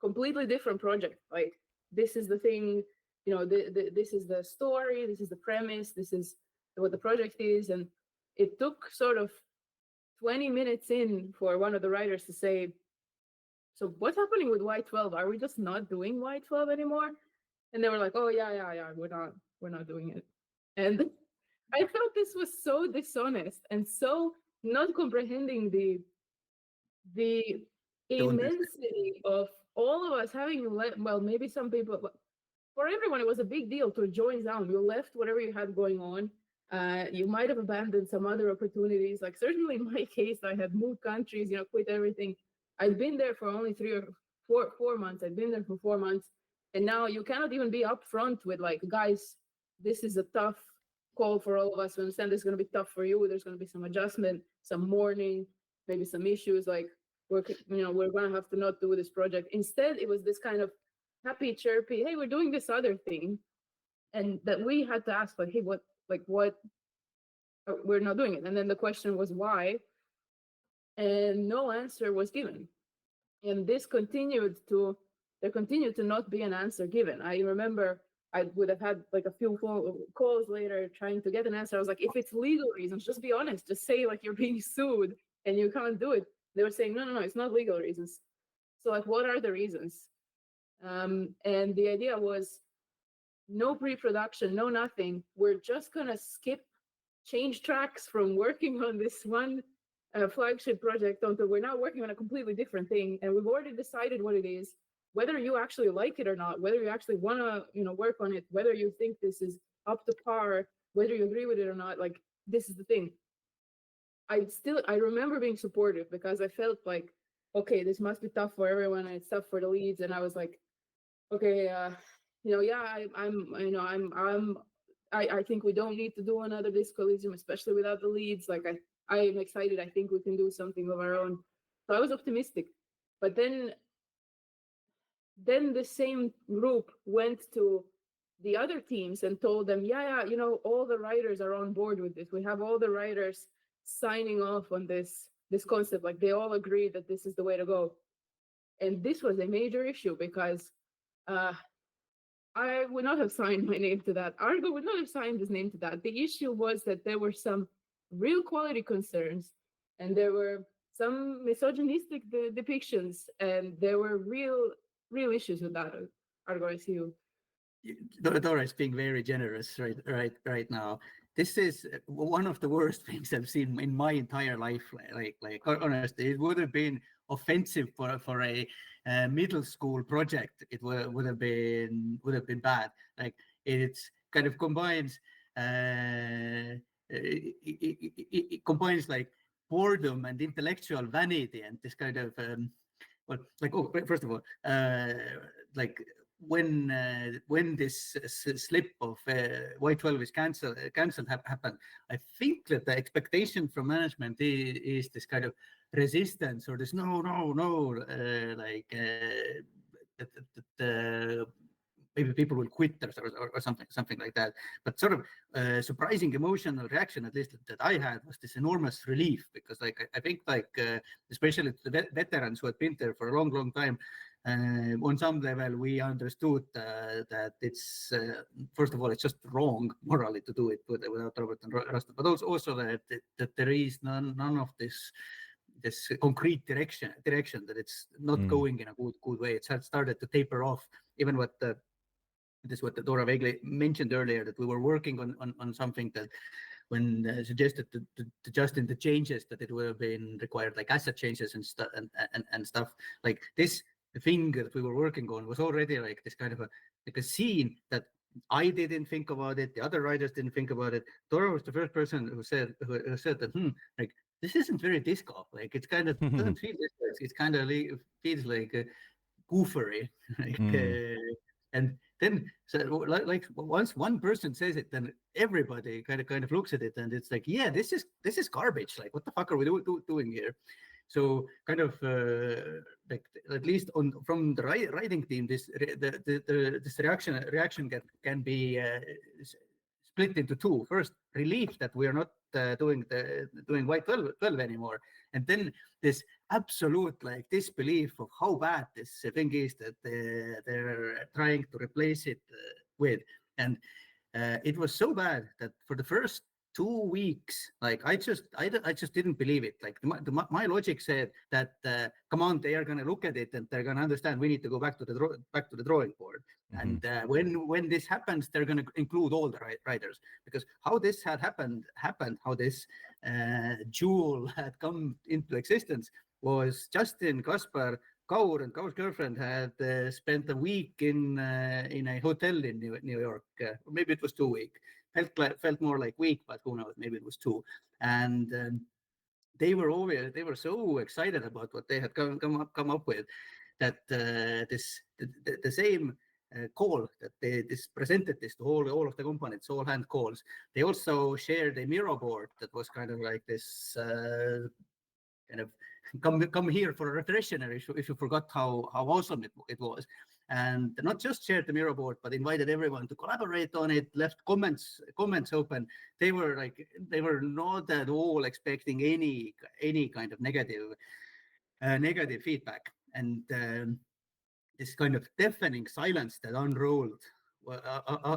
Speaker 3: completely different project. Like, this is the thing, this is the story, this is the premise, this is what the project is. And it took sort of 20 minutes in for one of the writers to say, so what's happening with Y12? Are we just not doing Y12 anymore? And they were like, oh yeah, we're not doing it. And I felt this was so dishonest and so not comprehending the immensity of all of us having well, maybe some people, but for everyone, it was a big deal to join ZAUM. You left whatever you had going on. You might have abandoned some other opportunities. Like certainly in my case, I had moved countries, quit everything. I'd been there for only 4 months. I'd been there for 4 months. And now you cannot even be upfront with like, guys, this is a tough call for all of us. We understand this is going to be tough for you. There's going to be some adjustment, some mourning, maybe some issues. Like we're going to have to not do this project. Instead, it was this kind of happy, chirpy, hey, we're doing this other thing. And that we had to ask, like, hey, what, we're not doing it. And then the question was why? And no answer was given. And there continued to not be an answer given. I remember I would have had like a few phone calls later trying to get an answer. I was like, if it's legal reasons, just be honest. Just say like you're being sued and you can't do it. They were saying, no, it's not legal reasons. So like, what are the reasons? And the idea was no pre-production, no nothing. We're just gonna change tracks from working on this one flagship project onto we're now working on a completely different thing, and we've already decided what it is. Whether you actually like it or not, whether you actually want to, work on it, whether you think this is up to par, whether you agree with it or not, like this is the thing. I remember being supportive because I felt like, okay, this must be tough for everyone and it's tough for the leads, and I was like, okay, I think we don't need to do another Disco Elysium, especially without the leads. Like I am excited. I think we can do something of our own. So I was optimistic. But then the same group went to the other teams and told them, all the writers are on board with this. We have all the writers signing off on this concept. Like they all agree that this is the way to go. And this was a major issue because I would not have signed my name to that. Argo would not have signed his name to that. The issue was that there were some real quality concerns and there were some misogynistic depictions and there were real issues with that. Argo, I see you.
Speaker 2: Dora is being very generous right now. This is one of the worst things I've seen in my entire life. Like honestly, it would have been offensive for a middle school project. It would have been bad. Like it's kind of combines it combines like boredom and intellectual vanity and this kind of first of all, like when this slip of Y12 is cancelled happened, I think that the expectation from management is this kind of resistance or this no, maybe people will quit or something like that. But sort of surprising emotional reaction, at least that I had, was this enormous relief because I think especially the veterans who had been there for a long time, on some level we understood that it's first of all it's just wrong morally to do it without Robert and Rostov, but also that there is none of this concrete direction that it's not going in a good way. It had started to taper off. Even what Dora vaguely mentioned earlier, that we were working on something that when suggested to Justin the changes that it would have been required, like asset changes and stuff like this. The thing that we were working on was already like this kind of a scene that I didn't think about it. The other writers didn't think about it. Dora was the first person who said that like this isn't very disco. Like it's kind of doesn't feel this way. It's kind of feels like goofery. And then so like once one person says it, then everybody kind of looks at it and it's like, yeah, this is garbage. Like what the fuck are we doing here? So kind of like at least from the writing team, this reaction can be split into two. First, relief that we are not doing Y12 anymore, and then this absolute like disbelief of how bad this thing is that they're trying to replace it with. And it was so bad that for the first 2 weeks. Like I just didn't believe it. Like my logic said that come on, they are going to look at it and they're going to understand we need to go back to the drawing board. And when this happens, they're going to include all the writers, because how this had happened, how this jewel had come into existence was Justin, Kaspar, Kaur, and Kaur's girlfriend had spent a week in a hotel in New York. Maybe it was 2 weeks. Felt more like week, but who knows? Maybe it was 2. And they were so excited about what they had come up with, that the same call that they presented this to all of the components, all hand calls. They also shared a Miro board that was kind of like this kind of come here for a refresher if you forgot how awesome it was. And not just shared the Miro board, but invited everyone to collaborate on it, left comments open. They were not at all expecting any kind of negative feedback. And this kind of deafening silence that unrolled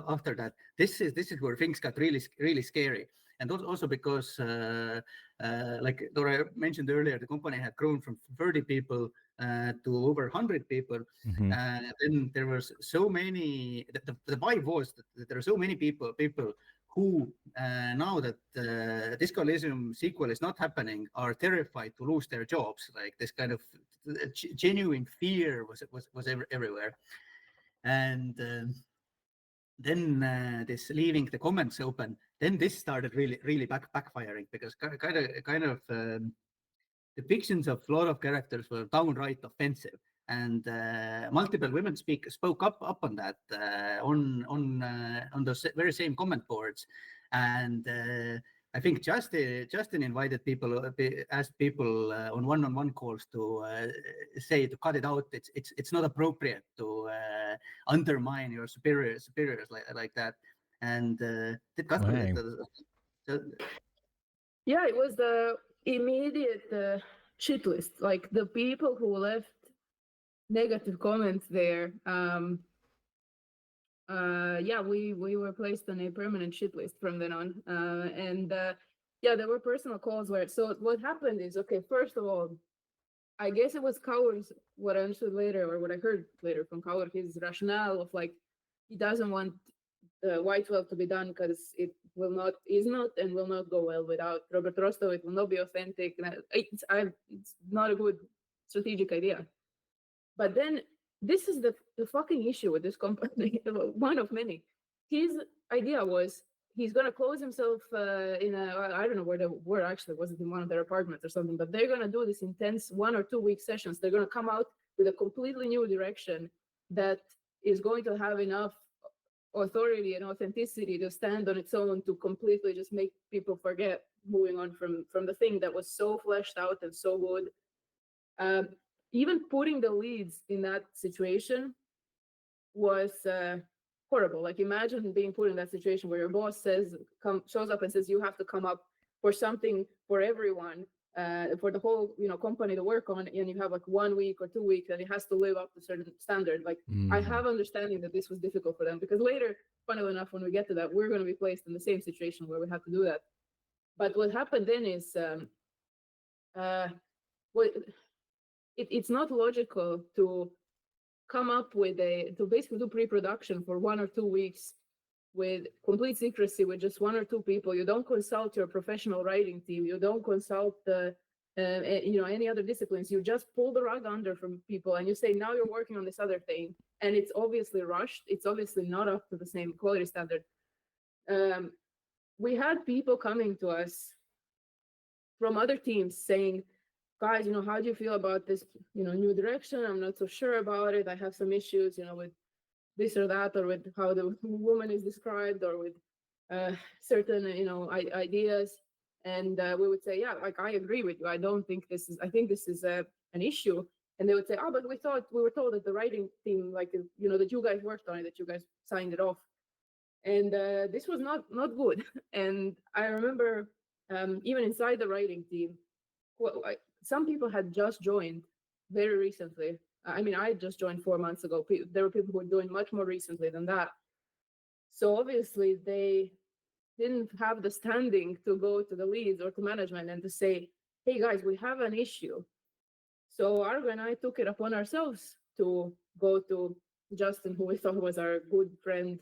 Speaker 2: after that, this is where things got really scary. And also because, like Dora mentioned earlier, the company had grown from 30 people to over 100 people. Then there was so many. The vibe was that there are so many people who now that Discoalism sequel is not happening are terrified to lose their jobs. Like this kind of genuine fear was everywhere. And then this leaving the comments open, then this started really backfiring, because kind of depictions of a lot of characters were downright offensive, and multiple women spoke up on that on those very same comment boards. And I think Justin invited people, asked people on one-on-one calls to say to cut it out. It's not appropriate to undermine your superiors like that. And did Kasper?
Speaker 3: Yeah, it was the immediate shit list. Like the people who left negative comments there. Yeah, we were placed on a permanent shit list from then on. And yeah, there were personal calls where, so what happened is, okay, first of all, I guess it was Kaur's, what I understood later, or what I heard later from Kaur, his rationale of like, he doesn't want White Whale to be done because it is not and will not go well without Robert Rostov. It will not be authentic. It's not a good strategic idea. But then this is the fucking issue with this company, one of many. His idea was he's going to close himself in I don't know where they were actually, was it in one of their apartments or something, but they're going to do this intense 1 or 2 week sessions. They're going to come out with a completely new direction that is going to have enough authority and authenticity to stand on its own, to completely just make people forget, moving on from the thing that was so fleshed out and so good. Even putting the leads in that situation was horrible. Like imagine being put in that situation where your boss shows up and says you have to come up for something for everyone, for the whole company to work on, and you have like 1 week or 2 weeks, and it has to live up to a certain standard. Like I have understanding that this was difficult for them, because later, funnily enough, when we get to that, we're going to be placed in the same situation where we have to do that. But what happened then is it's not logical to come up with to basically do pre-production for 1 or 2 weeks with complete secrecy with just 1 or 2 people. You don't consult your professional writing team. You don't consult any other disciplines. You just pull the rug under from people and you say, now you're working on this other thing. And it's obviously rushed. It's obviously not up to the same quality standard. We had people coming to us from other teams saying, guys, how do you feel about this, new direction? I'm not so sure about it. I have some issues, with this or that, or with how the woman is described, or with certain, ideas. And we would say, yeah, like I agree with you. I think this is an issue. And they would say, oh, but we were told that the writing team, like, that you guys worked on it, that you guys signed it off. And this was not good. And I remember even inside the writing team, some people had just joined very recently. I mean, I just joined 4 months ago. There were people who were doing much more recently than that. So obviously they didn't have the standing to go to the leads or to management and to say, hey guys, we have an issue. So Argo and I took it upon ourselves to go to Justin, who we thought was our good friend,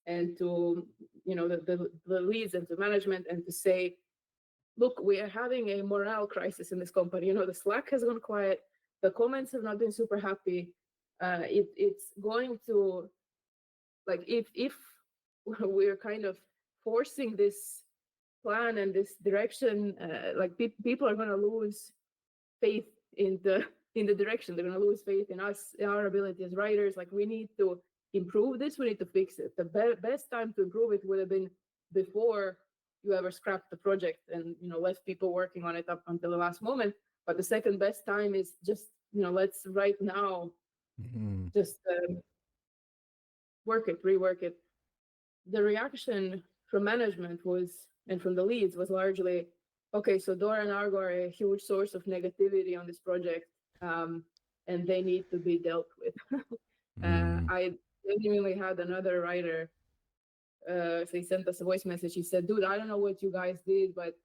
Speaker 3: and to the leads and to management, and to say, look, we are having a morale crisis in this company. The Slack has gone quiet. The comments have not been super happy. It's going to, like, if we're kind of forcing this plan and this direction, like people are going to lose faith in the direction. They're going to lose faith in us, in our ability as writers. Like, we need to improve this. We need to fix it. The best time to improve it would have been before you ever scrapped the project and left people working on it up until the last moment. But the second best time is just let's right now just rework it. The reaction from management was, and from the leads, was largely, okay, so Dora and Argo are a huge source of negativity on this project, and they need to be dealt with. I genuinely had another writer, so he sent us a voice message. He said, dude, I don't know what you guys did, but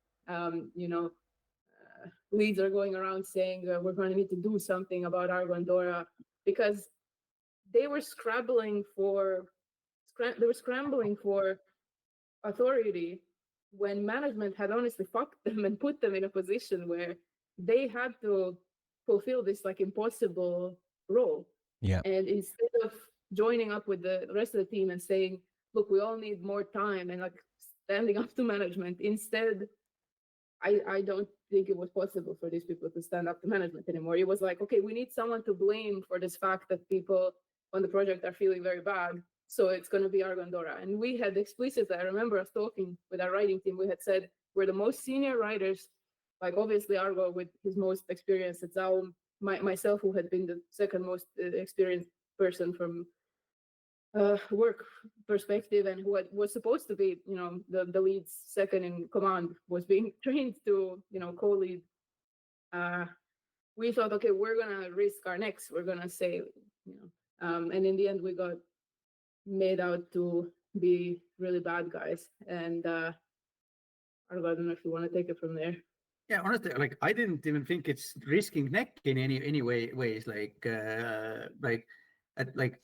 Speaker 3: leads are going around saying we're going to need to do something about Argo and Dora, because they were scrambling for authority when management had honestly fucked them and put them in a position where they had to fulfill this like impossible role.
Speaker 1: Yeah.
Speaker 3: And instead of joining up with the rest of the team and saying, look, we all need more time, and like standing up to management, instead, I don't think it was possible for these people to stand up to management anymore. It was like, okay, we need someone to blame for this fact that people on the project are feeling very bad. So it's going to be Argo and Dora. And we had explicitly, I remember us talking with our writing team, we had said, we're the most senior writers, like obviously Argo with his most experience at ZAUM, myself, who had been the second most experienced person from work perspective, and who was supposed to be, the lead's second in command, was being trained to, co-lead. We thought, okay, we're going to risk our necks. We're going to say, and in the end, we got made out to be really bad guys. And Argo, I don't know if you want to take it from there.
Speaker 2: Yeah, honestly, like I didn't even think it's risking neck in any ways. Like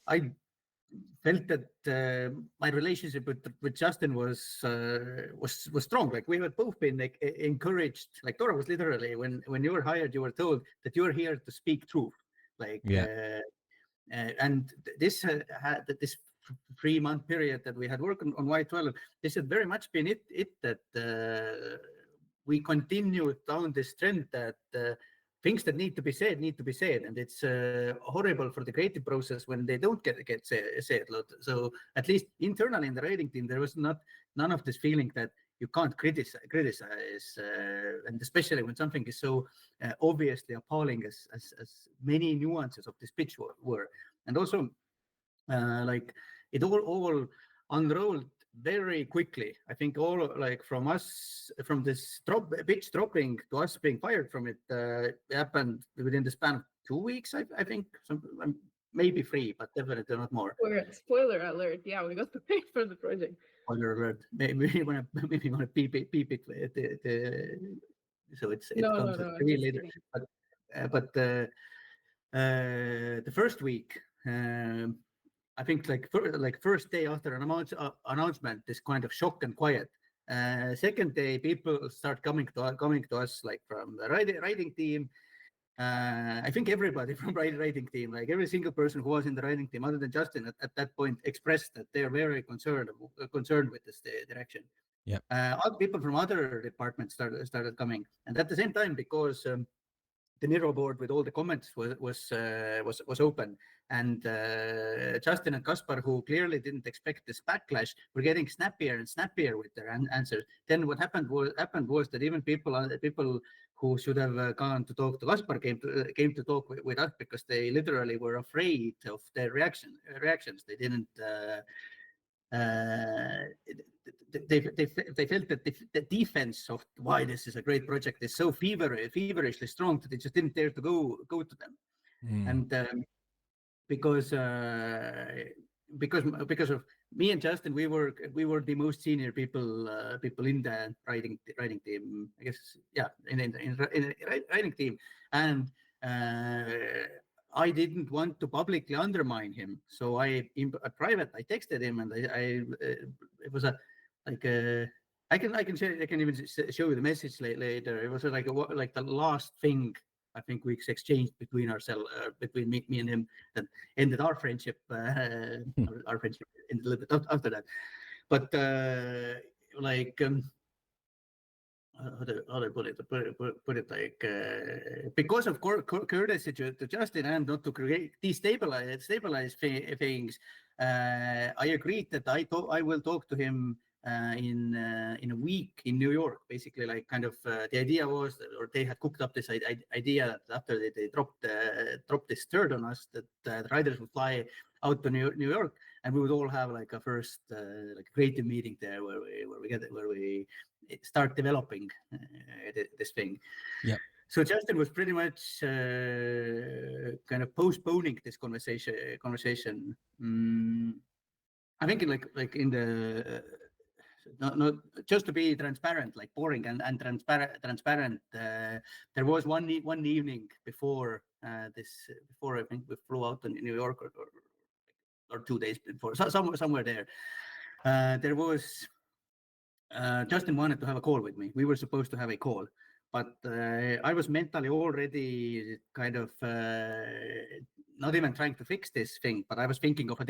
Speaker 2: I felt that my relationship with Justin was strong. Like we had both been like encouraged. Like Dora was literally, when you were hired, you were told that you are here to speak truth. Like and this had this 3-month period that we had worked on Y12. This had very much been it that we continued down this trend that things that need to be said, and it's horrible for the creative process when they don't get said. So at least internally in the writing team, there was none of this feeling that you can't criticize, and especially when something is so obviously appalling as many nuances of this pitch were, and also like it all unrolled very quickly. I think all like from this pitch dropping to us being fired from it happened within the span of 2 weeks. I think maybe 3, but definitely not more.
Speaker 3: Spoiler alert! Yeah, we got to pay for the project.
Speaker 2: Spoiler alert! Maybe you want to beep it. So it comes really later. But the first week. I think like first day after an announcement, this kind of shock and quiet. Second day, people start coming to us like from the writing team. I think everybody from writing team, like every single person who was in the writing team, other than Justin, at that point expressed that they're very concerned with this direction.
Speaker 1: Yeah.
Speaker 2: Other people from other departments started coming, and at the same time, because the Miro board with all the comments was open, and Justin and Kaspar, who clearly didn't expect this backlash, were getting snappier and snappier with their answers. Then what happened was that even people who should have gone to talk to Kaspar came to talk with us, because they literally were afraid of their reactions. They didn't. They felt that the defense of why this is a great project is so feverishly strong that they just didn't dare to go to them. And because because of me and Justin, we were the most senior people in the writing team, I guess. Yeah, in the writing team, and I didn't want to publicly undermine him, so in private I texted him, and it was I can even show you the message later. It was like the last thing I think we exchanged between ourselves, between me and him, that ended our friendship. Our friendship ended a little bit after that. But how do I put it? Like because of courtesy to Justin and not to destabilize things, I agreed that I will talk to him in a week in New York. Basically, like kind of the idea was, or they had cooked up this idea that after they dropped this third on us, that the riders would fly out to New York, and we would all have like a first like creative meeting there where we start developing this thing.
Speaker 1: Yeah.
Speaker 2: So Justin was pretty much kind of postponing this conversation. I think like in the not just to be transparent, like boring and transparent. There was one evening before before I think we flew out to New York, or 2 days before, somewhere there. There was. Justin wanted to have a call with me. We were supposed to have a call, but I was mentally already kind of not even trying to fix this thing, but I was thinking of a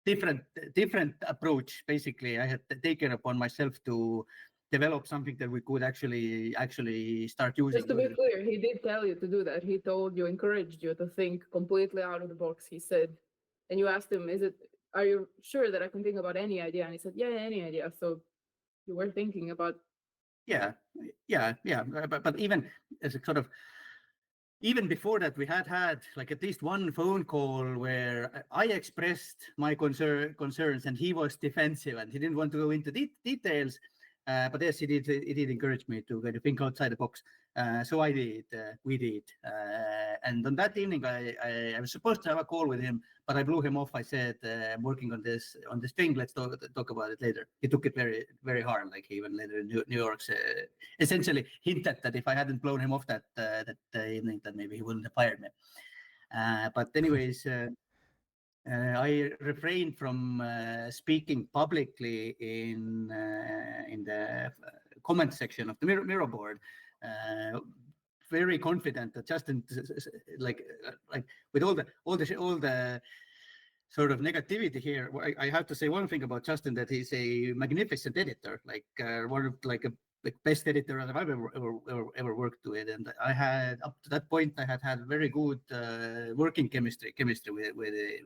Speaker 2: different approach. Basically, I had taken upon myself to develop something that we could actually start using.
Speaker 3: Just to be clear, he did tell you to do that. He told you, encouraged you to think completely out of the box, he said. And you asked him, are you sure that I can think about any idea? And he said, yeah, any idea. So you were thinking about.
Speaker 2: Yeah. But even as a sort of, even before that, we had like at least one phone call where I expressed my concerns, and he was defensive and he didn't want to go into details. But yes, he did encourage me to kind of think outside the box. So I did, we did. And on that evening, I was supposed to have a call with him, but I blew him off. I said, I'm working on this thing. Let's talk about it later. He took it very, very hard. Like he even later in New York essentially hinted that if I hadn't blown him off that evening, that maybe he wouldn't have fired me. But anyways, I refrained from speaking publicly in the comment section of the Miro board. Very confident that Justin, like with all the sort of negativity here, I have to say one thing about Justin, that he's a magnificent editor, like one of like best editor I've ever worked with. And I had, up to that point, I had very good working chemistry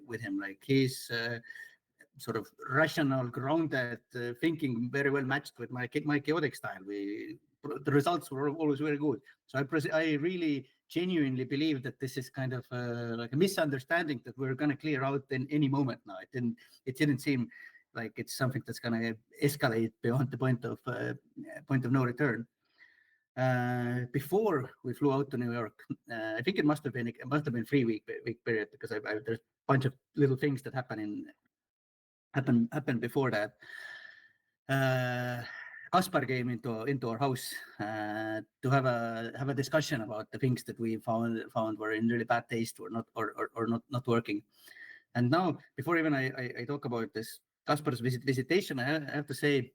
Speaker 2: with him. Like he's sort of rational, grounded thinking, very well matched with my chaotic style. The results were always very good. So I really genuinely believe that this is kind of like a misunderstanding that we're going to clear out in any moment now. It didn't seem like it's something that's going to escalate beyond the point of no return. Before we flew out to New York, I think it must have been 3-week period, because there's a bunch of little things that happened before that. Kaspar came into our house to have a discussion about the things that we found were in really bad taste, or not working. And now, before even I talk about this Kaspar's visitation, I have to say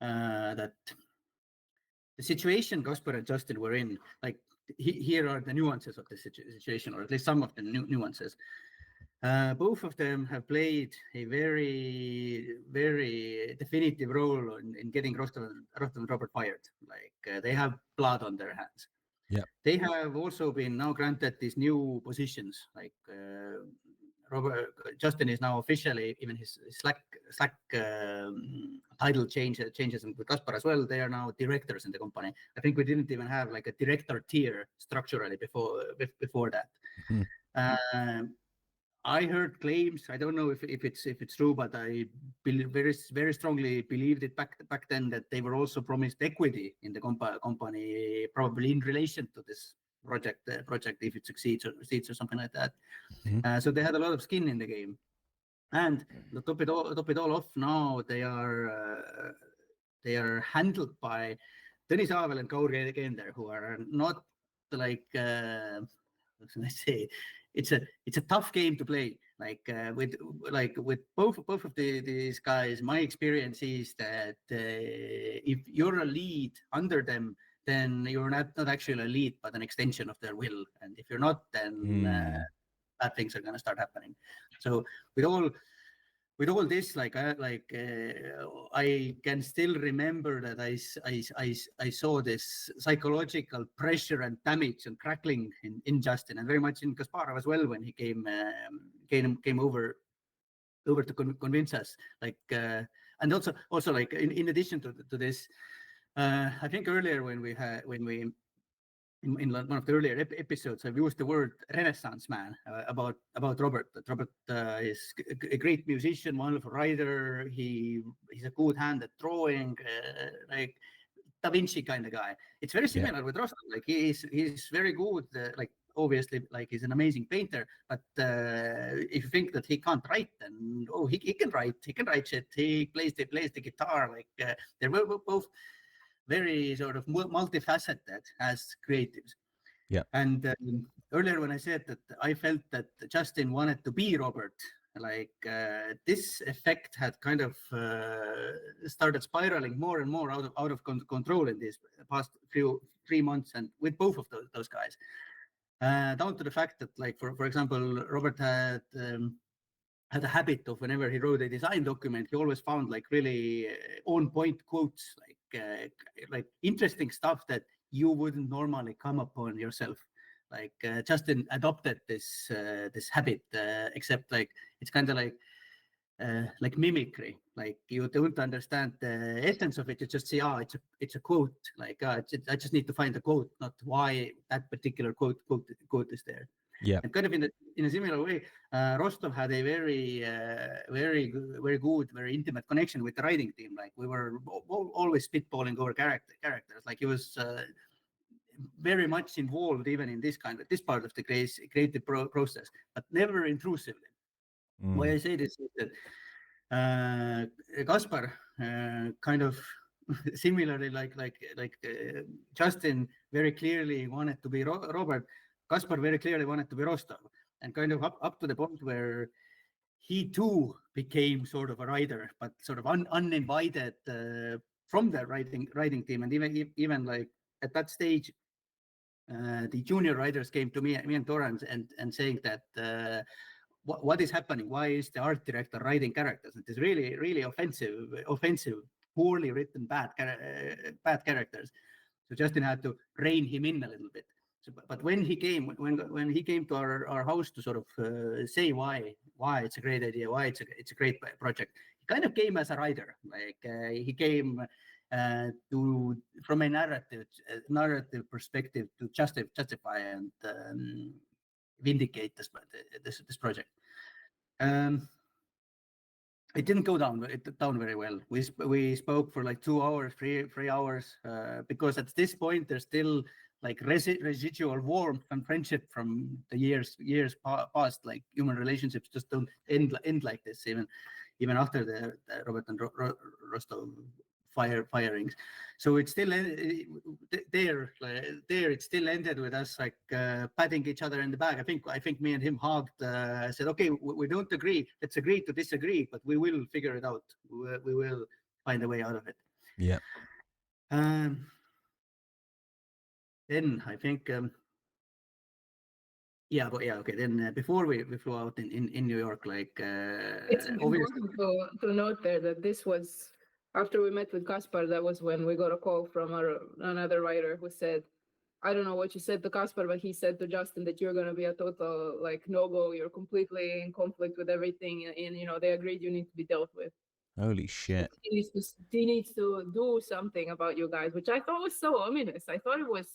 Speaker 2: that the situation Kaspar and Justin were in, like here are the nuances of the situation, or at least some of the nuances. Both of them have played a very, very definitive role in getting Rostov and Robert fired. Like they have blood on their hands.
Speaker 1: Yeah.
Speaker 2: They have also been now granted these new positions. Like Justin is now officially, even his Slack title changes with Kaspar as well. They are now directors in the company. I think we didn't even have like a director tier structurally before that. Mm-hmm. I heard claims. I don't know if it's true, but I believe very strongly believed it back then, that they were also promised equity in the company, probably in relation to this project if it succeeds or something like that.
Speaker 1: Mhm.
Speaker 2: So they had a lot of skin in the game. And to top it all off, now they are handled by Tõnis Aavel and Kaur Kender, who are not like what can I say? It's a tough game to play. With both of these guys, my experience is that if you're a lead under them, then you're not actually a lead, but an extension of their will. And if you're not, then bad things are going to start happening. So with all this, I can still remember that I saw this psychological pressure and damage and crackling in Justin, and very much in Kasparov as well when he came over to convince us. And also like in addition to this, I think earlier when we in one of the earlier episodes, I've used the word Renaissance man about Robert. That Robert is a great musician, wonderful writer. He's a good hand at drawing, like Da Vinci kind of guy. It's very similar with Rostov. Like he's very good. Obviously, like he's an amazing painter. But if you think that he can't write, then he can write. He can write shit. He plays the guitar. They're both very sort of multifaceted as creatives.
Speaker 1: Yeah.
Speaker 2: And earlier when I said that I felt that Justin wanted to be Robert, this effect had kind of started spiraling more and more out of control in these past 3 months, and with both of those guys, down to the fact that, like for example, Robert had a habit of whenever he wrote a design document, he always found like really on point quotes, like interesting stuff that you wouldn't normally come upon yourself. Justin adopted this habit, except like it's kind of like mimicry. Like you don't understand the essence of it. You just say, it's a quote. I just need to find the quote, not why that particular quote is there.
Speaker 1: Yeah.
Speaker 2: And kind of in a similar way, Rostov had a very good, very intimate connection with the writing team. Like we were always spitballing over characters. Like he was very much involved even in this part of the creative process, but never intrusively. Why I say this is that Kaspar kind of similarly like Justin very clearly wanted to be Robert. Kaspar very clearly wanted to be Rostov, and kind of up to the point where he too became sort of a writer, but sort of uninvited from the writing team. And even like at that stage, the junior writers came to me and Dora and saying that what is happening? Why is the art director writing characters? It is really offensive, poorly written, bad characters. So Justin had to rein him in a little bit. But when he came to our house to sort of say why it's a great idea, why it's a great project, he kind of came as a writer. He came from a narrative perspective to justify and vindicate this project. It didn't go down very well. We spoke for like 2 hours, 3 hours, because at this point there's still like residual warmth and friendship from the years past. Like human relationships just don't end like this, even after the Robert and Rostov firings. So it's still there. It still ended with us like patting each other in the back. I think me and him hugged. Said, okay, we don't agree. Let's agree to disagree, but we will figure it out. We will find a way out of it.
Speaker 1: Yeah.
Speaker 2: Then I think, okay. Then before we flew out in New York, like
Speaker 3: it's important to note there that this was after we met with Kaspar. That was when we got a call from another writer who said, I don't know what you said to Kaspar, but he said to Justin that you're going to be a total like no-go. You're completely in conflict with everything, and they agreed you need to be dealt with.
Speaker 1: Holy shit.
Speaker 3: He needs to do something about you guys, which I thought was so ominous. I thought it was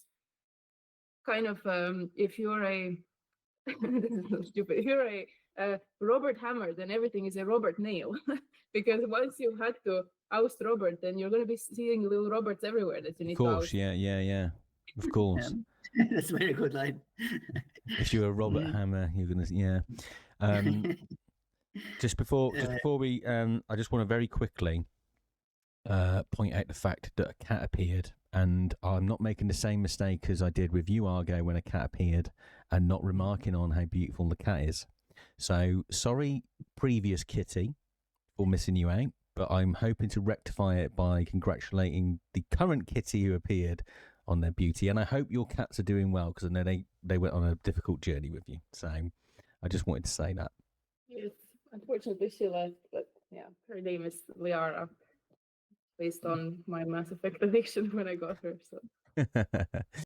Speaker 3: kind of if you're a this is so stupid. If you're a Robert Hammer, then everything is a Robert Nail. Because once you had to oust Robert, then you're going to be seeing little Roberts everywhere that you need to oust.
Speaker 1: Yeah. Of course.
Speaker 2: That's a very good line.
Speaker 1: If you're a Robert
Speaker 2: Mm.
Speaker 1: Hammer, you're gonna, yeah. Just before we, I just want to very quickly point out the fact that a cat appeared, and I'm not making the same mistake as I did with you, Argo, when a cat appeared, and not remarking on how beautiful the cat is. So sorry, previous Kitty, for missing you out, but I'm hoping to rectify it by congratulating the current Kitty who appeared on their beauty, and I hope your cats are doing well, because I know they went on a difficult journey with you. So I just wanted to say that.
Speaker 3: Yes, unfortunately she left, but yeah, her name is Liara, based on my Mass Effect addiction when I got her. So